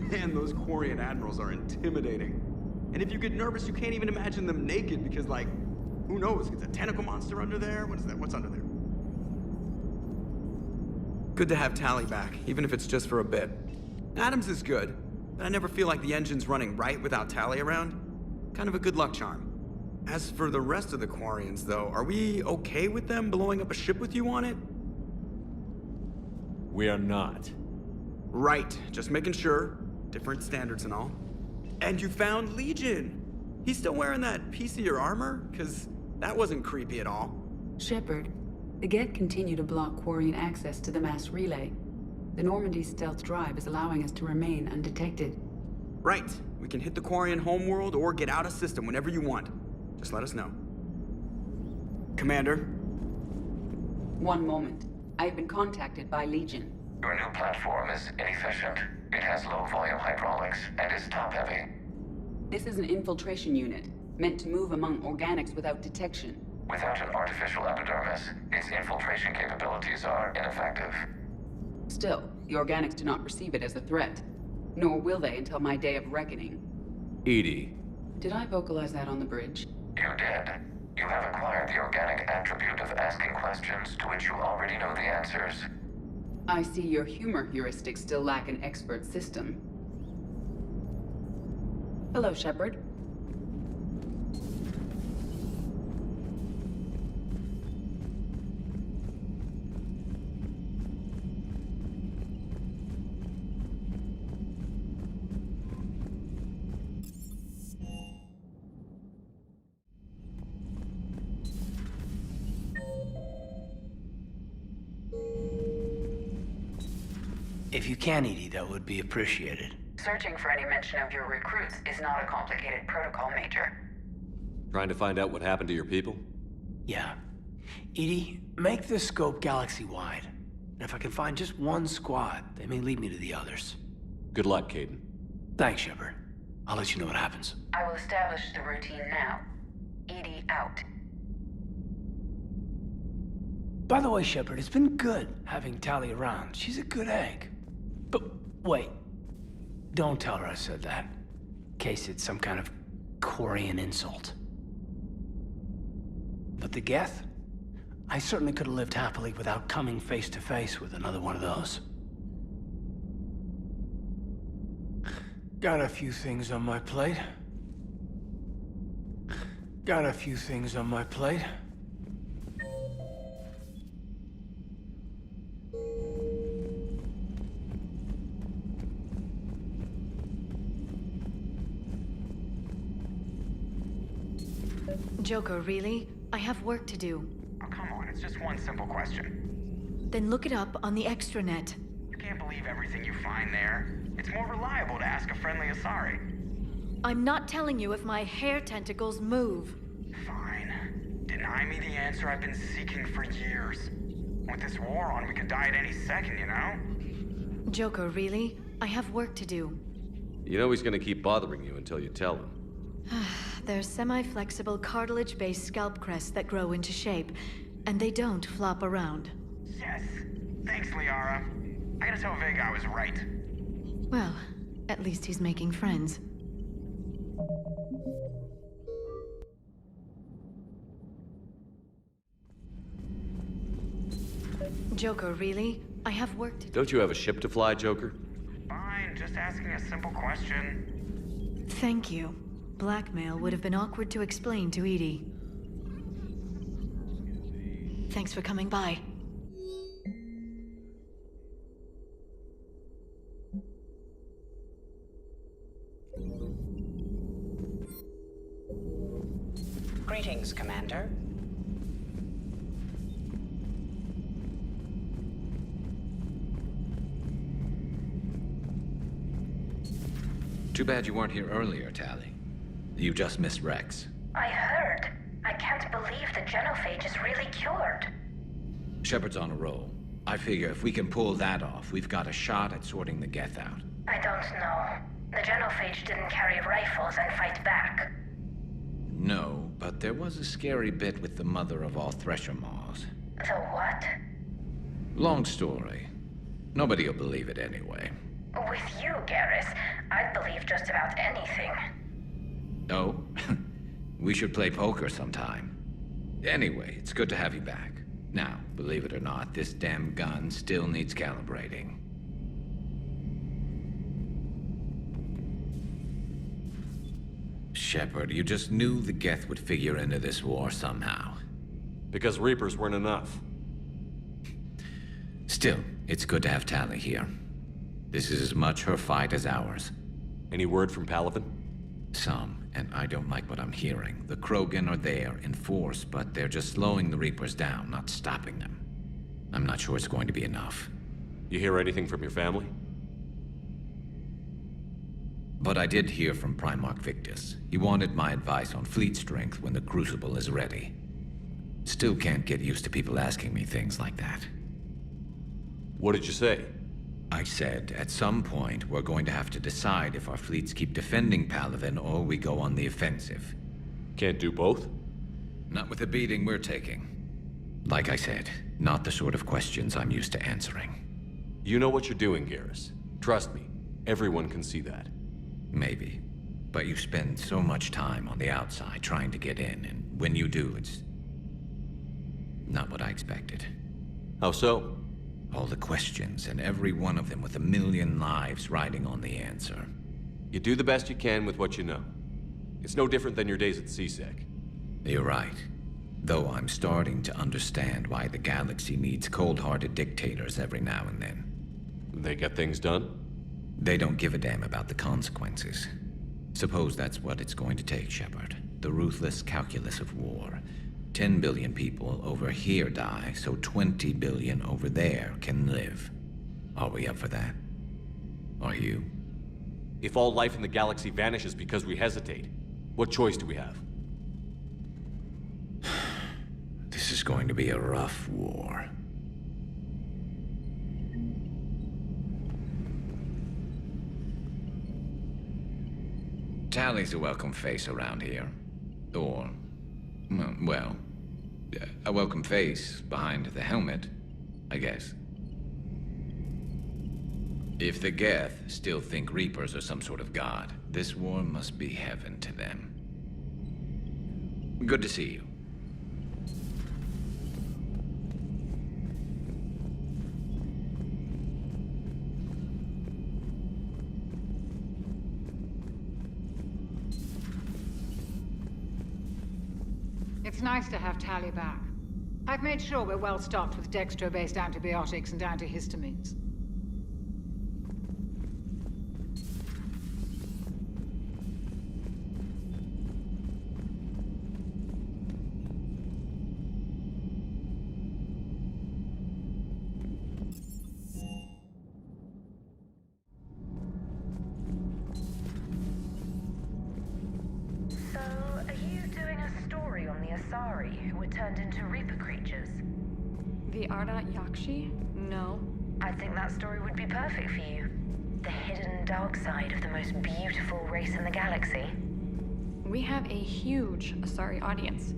Speaker 8: Man, those Quarian admirals are intimidating. And if you get nervous, you can't even imagine them naked because, like, who knows? It's a tentacle monster under there? What is that? What's under there? Good to have Tali back, even if it's just for a bit. Adams is good, but I never feel like the engine's running right without Tali around. Kind of a good luck charm. As for the rest of the Quarians, though, are we okay with them blowing up a ship with you on it?
Speaker 17: We are not.
Speaker 8: Right, just making sure. Different standards and all. And you found Legion! He's still wearing that piece of your armor? Cause that wasn't creepy at all.
Speaker 9: Shepard, the Geth continue to block Quarian access to the mass relay. The Normandy stealth drive is allowing us to remain undetected.
Speaker 8: Right. We can hit the Quarian homeworld or get out of system whenever you want. Just let us know. Commander?
Speaker 9: One moment. I have been contacted by Legion.
Speaker 10: Your new platform is inefficient. It has low-volume hydraulics and is top-heavy.
Speaker 9: This is an infiltration unit, meant to move among organics without detection.
Speaker 10: Without an artificial epidermis, its infiltration capabilities are ineffective.
Speaker 9: Still, the organics do not perceive it as a threat. Nor will they until my day of reckoning.
Speaker 17: Edie.
Speaker 9: Did I vocalize that on the bridge?
Speaker 10: You did. You have acquired the organic attribute of asking questions to which you already know the answers.
Speaker 9: I see your humor heuristics still lack an expert system. Hello, Shepard.
Speaker 19: If you can, Edie, that would be appreciated.
Speaker 20: Searching for any mention of your recruits is not a complicated protocol, Major.
Speaker 17: Trying to find out what happened to your people?
Speaker 19: Yeah. Edie, make this scope galaxy-wide. And if I can find just one squad, they may lead me to the others.
Speaker 17: Good luck, Caden.
Speaker 19: Thanks, Shepard. I'll let you know what happens.
Speaker 20: I will establish the routine now. Edie out.
Speaker 19: By the way, Shepard, it's been good having Tali around. She's a good egg. But wait. Don't tell her I said that. In case it's some kind of Quarian insult. But the Geth? I certainly could have lived happily without coming face to face with another one of those. Got a few things on my plate. Got a few things on my plate.
Speaker 21: Joker, really? I have work to do.
Speaker 12: Oh, come on, it's just one simple question.
Speaker 21: Then look it up on the extranet.
Speaker 12: You can't believe everything you find there. It's more reliable to ask a friendly Asari.
Speaker 21: I'm not telling you if my hair tentacles move.
Speaker 12: Fine. Deny me the answer I've been seeking for years. With this war on, we could die at any second, you know?
Speaker 21: Joker, really? I have work to do.
Speaker 17: You know he's gonna keep bothering you until you tell him.
Speaker 21: They're semi-flexible cartilage-based scalp crests that grow into shape, and they don't flop around.
Speaker 12: Yes. Thanks, Liara. I gotta tell Vega I was right.
Speaker 21: Well, at least he's making friends. Joker, really? I have work to do.
Speaker 17: Don't you have a ship to fly, Joker?
Speaker 12: Fine, just asking a simple question.
Speaker 21: Thank you. Blackmail would have been awkward to explain to Edie. Thanks for coming by.
Speaker 20: Greetings, Commander.
Speaker 10: Too bad you weren't here earlier, Tali. You just missed Rex.
Speaker 13: I heard. I can't believe the genophage is really cured.
Speaker 10: Shepard's on a roll. I figure if we can pull that off, we've got a shot at sorting the Geth out.
Speaker 13: I don't know. The genophage didn't carry rifles and fight back.
Speaker 10: No, but there was a scary bit with the mother of all Thresher Maws.
Speaker 13: The what?
Speaker 10: Long story. Nobody'll believe it anyway.
Speaker 13: With you, Garrus, I'd believe just about anything.
Speaker 10: Oh? We should play poker sometime. Anyway, it's good to have you back. Now, believe it or not, this damn gun still needs calibrating. Shepard, you just knew the Geth would figure into this war somehow.
Speaker 17: Because Reapers weren't enough.
Speaker 10: Still, it's good to have Tali here. This is as much her fight as ours.
Speaker 17: Any word from Palaven?
Speaker 10: Some, and I don't like what I'm hearing. The Krogan are there in force, but they're just slowing the Reapers down, not stopping them. I'm not sure it's going to be enough.
Speaker 17: You hear anything from your family?
Speaker 10: But I did hear from Primarch Victus. He wanted my advice on fleet strength when the Crucible is ready. Still can't get used to people asking me things like that.
Speaker 17: What did you say?
Speaker 10: I said, at some point, we're going to have to decide if our fleets keep defending Palaven or we go on the offensive.
Speaker 17: Can't do both?
Speaker 10: Not with the beating we're taking. Like I said, not the sort of questions I'm used to answering.
Speaker 17: You know what you're doing, Garrus. Trust me, everyone can see that.
Speaker 10: Maybe. But you spend so much time on the outside trying to get in, and when you do, it's not what I expected.
Speaker 17: How so?
Speaker 10: All the questions, and every one of them with a million lives riding on the answer.
Speaker 17: You do the best you can with what you know. It's no different than your days at CSEC.
Speaker 10: You're right. Though I'm starting to understand why the galaxy needs cold-hearted dictators every now and then.
Speaker 17: They get things done?
Speaker 10: They don't give a damn about the consequences. Suppose that's what it's going to take, Shepard. The ruthless calculus of war. 10 billion people over here die, so 20 billion over there can live. Are we up for that? Are you?
Speaker 17: If all life in the galaxy vanishes because we hesitate, what choice do we have?
Speaker 10: This is going to be a rough war. Tally's a welcome face around here. Or, well, a welcome face behind the helmet, I guess. If the Geth still think Reapers are some sort of god, this war must be heaven to them. Good to see you.
Speaker 15: It's nice to have Tally back. I've made sure we're well stocked with dextro-based antibiotics and antihistamines.
Speaker 4: No.
Speaker 13: I think that story would be perfect for you. The hidden dark side of the most beautiful race in the galaxy.
Speaker 4: We have a huge Asari audience.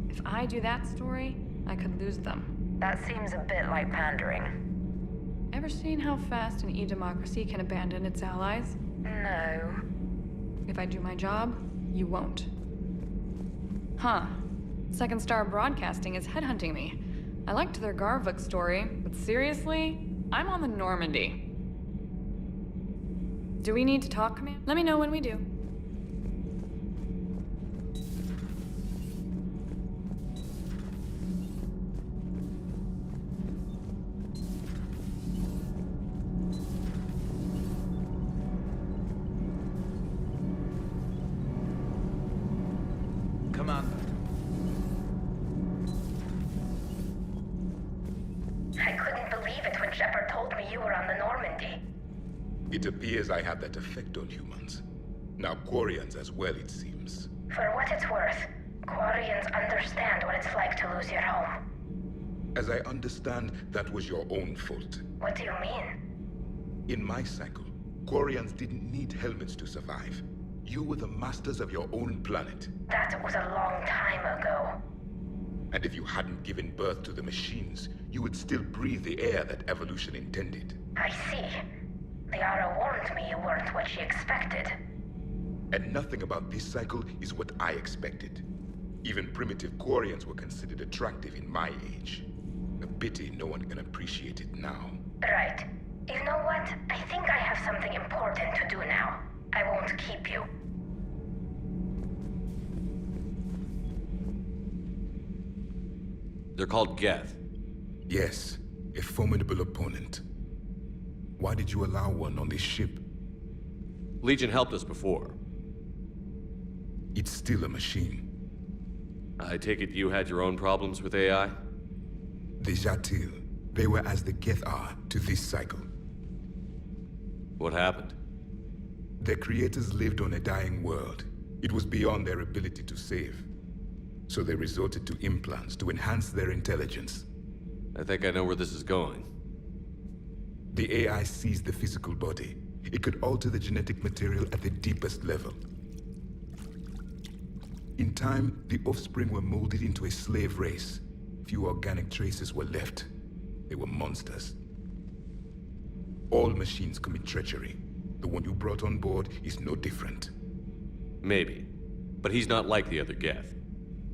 Speaker 4: If I do that story, I could lose them.
Speaker 13: That seems a bit like pandering.
Speaker 4: Ever seen how fast an e-democracy can abandon its allies?
Speaker 13: No.
Speaker 4: If I do my job, you won't. Huh. Second Star Broadcasting is headhunting me. I liked their Garvuk story, but seriously, I'm on the Normandy. Do we need to talk, Command? Let me know when we do.
Speaker 22: It appears I have that effect on humans. Now Quarians as well, it seems.
Speaker 13: For what it's worth, Quarians understand what it's like to lose your home.
Speaker 22: As I understand, that was your own fault.
Speaker 13: What do you mean?
Speaker 22: In my cycle, Quarians didn't need helmets to survive. You were the masters of your own planet.
Speaker 13: That was a long time ago.
Speaker 22: And if you hadn't given birth to the machines, you would still breathe the air that evolution intended.
Speaker 13: I see. Liara warned me you weren't what she expected.
Speaker 22: And nothing about this cycle is what I expected. Even primitive Quarians were considered attractive in my age. A pity no one can appreciate it now.
Speaker 13: Right. You know what? I think I have something important to do now. I won't keep you.
Speaker 17: They're called Geth.
Speaker 22: Yes, a formidable opponent. Why did you allow one on this ship?
Speaker 17: Legion helped us before.
Speaker 22: It's still a machine.
Speaker 17: I take it you had your own problems with AI?
Speaker 22: The Jatil. They were as the Geth are to this cycle.
Speaker 17: What happened?
Speaker 22: Their creators lived on a dying world. It was beyond their ability to save. So they resorted to implants to enhance their intelligence.
Speaker 17: I think I know where this is going.
Speaker 22: The AI sees the physical body. It could alter the genetic material at the deepest level. In time, the offspring were molded into a slave race. Few organic traces were left. They were monsters. All machines commit treachery. The one you brought on board is no different.
Speaker 17: Maybe. But he's not like the other Geth.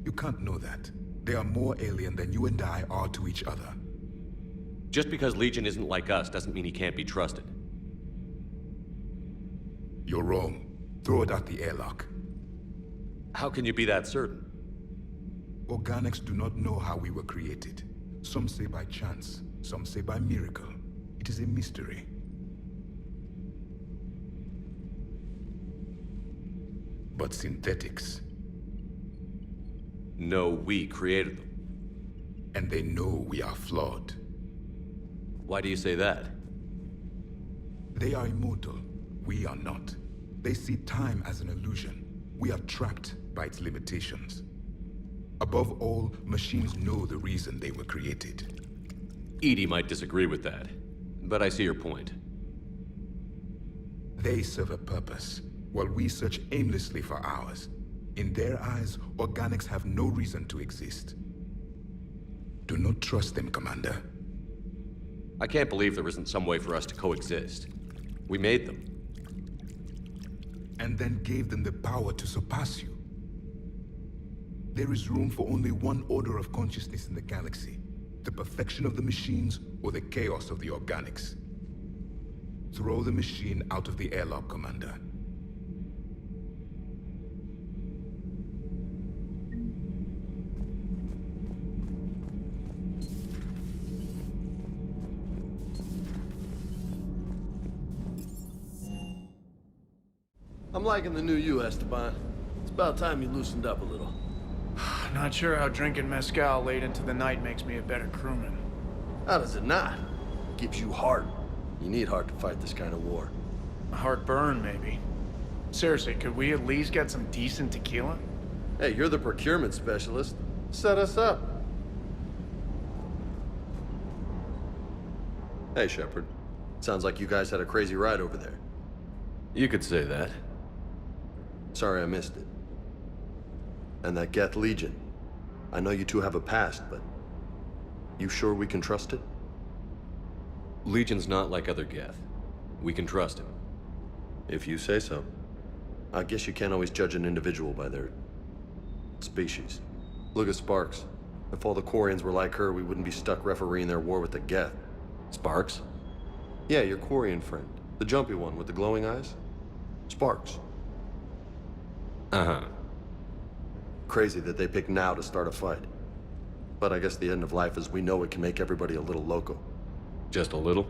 Speaker 22: You can't know that. They are more alien than you and I are to each other.
Speaker 17: Just because Legion isn't like us doesn't mean he can't be trusted.
Speaker 22: You're wrong. Throw it out the airlock.
Speaker 17: How can you be that certain?
Speaker 22: Organics do not know how we were created. Some say by chance, some say by miracle. It is a mystery. But synthetics...
Speaker 17: No, we created them.
Speaker 22: And they know we are flawed.
Speaker 17: Why do you say that?
Speaker 22: They are immortal. We are not. They see time as an illusion. We are trapped by its limitations. Above all, machines know the reason they were created.
Speaker 17: EDI might disagree with that, but I see your point.
Speaker 22: They serve a purpose, while we search aimlessly for ours. In their eyes, organics have no reason to exist. Do not trust them, Commander.
Speaker 17: I can't believe there isn't some way for us to coexist. We made them.
Speaker 22: And then gave them the power to surpass you. There is room for only one order of consciousness in the galaxy. The perfection of the machines or the chaos of the organics. Throw the machine out of the airlock, Commander.
Speaker 2: I'm liking the new you, Esteban. It's about time you loosened up a little.
Speaker 19: Not sure how drinking mezcal late into the night makes me a better crewman.
Speaker 2: How does it not? It gives you heart. You need heart to fight this kind of war.
Speaker 19: A heartburn, maybe. Seriously, could we at least get some decent tequila?
Speaker 2: Hey, you're the procurement specialist. Set us up. Hey, Shepard. Sounds like you guys had a crazy ride over there.
Speaker 17: You could say that.
Speaker 2: Sorry I missed it. And that Geth Legion. I know you two have a past, but... You sure we can trust it?
Speaker 17: Legion's not like other Geth. We can trust him.
Speaker 2: If you say so. I guess you can't always judge an individual by their... species. Look at Sparks. If all the Quarians were like her, we wouldn't be stuck refereeing their war with the Geth.
Speaker 17: Sparks?
Speaker 2: Yeah, your Quarian friend. The jumpy one with the glowing eyes. Sparks.
Speaker 17: Uh-huh.
Speaker 2: Crazy that they pick now to start a fight. But I guess the end of life is we know it can make everybody a little loco.
Speaker 17: Just a little?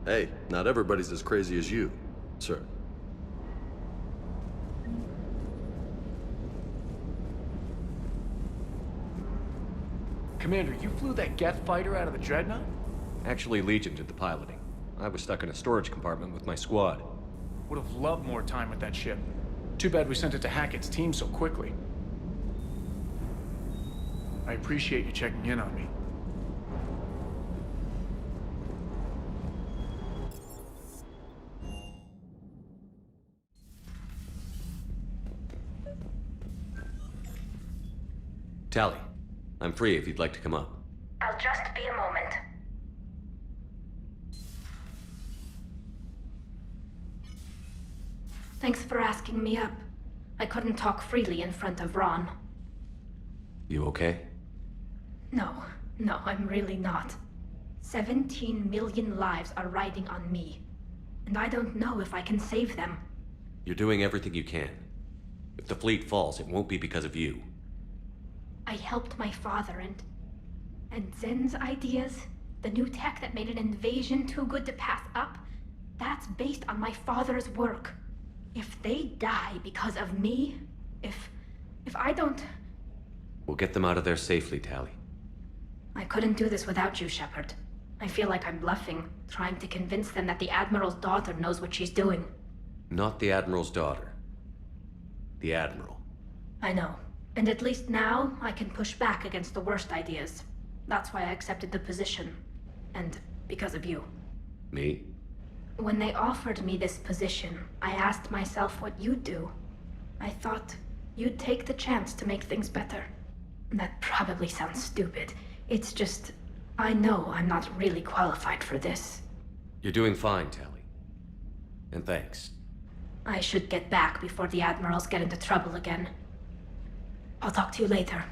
Speaker 2: Hey, not everybody's as crazy as you, sir.
Speaker 19: Commander, you flew that Geth fighter out of the Dreadnought?
Speaker 17: Actually, Legion did the piloting. I was stuck in a storage compartment with my squad.
Speaker 19: Would have loved more time with that ship. Too bad we sent it to Hackett's team so quickly. I appreciate you checking in on me.
Speaker 17: Tally, I'm free if you'd like to come up.
Speaker 13: I'll just be a moment.
Speaker 6: Thanks for asking me up. I couldn't talk freely in front of Ron.
Speaker 17: You okay?
Speaker 6: No, I'm really not. 17 million lives are riding on me. And I don't know if I can save them.
Speaker 17: You're doing everything you can. If the fleet falls, it won't be because of you.
Speaker 6: I helped my father and Zen's ideas, the new tech that made an invasion too good to pass up, that's based on my father's work. If they die because of me, if I don't...
Speaker 17: We'll get them out of there safely, Tally.
Speaker 6: I couldn't do this without you, Shepard. I feel like I'm bluffing, trying to convince them that the Admiral's daughter knows what she's doing.
Speaker 17: Not the Admiral's daughter. The Admiral.
Speaker 6: I know. And at least now, I can push back against the worst ideas. That's why I accepted the position. And because of you.
Speaker 17: Me?
Speaker 6: When they offered me this position, I asked myself what you'd do. I thought you'd take the chance to make things better. That probably sounds stupid. It's just, I know I'm not really qualified for this.
Speaker 17: You're doing fine, Tally. And thanks.
Speaker 6: I should get back before the admirals get into trouble again. I'll talk to you later.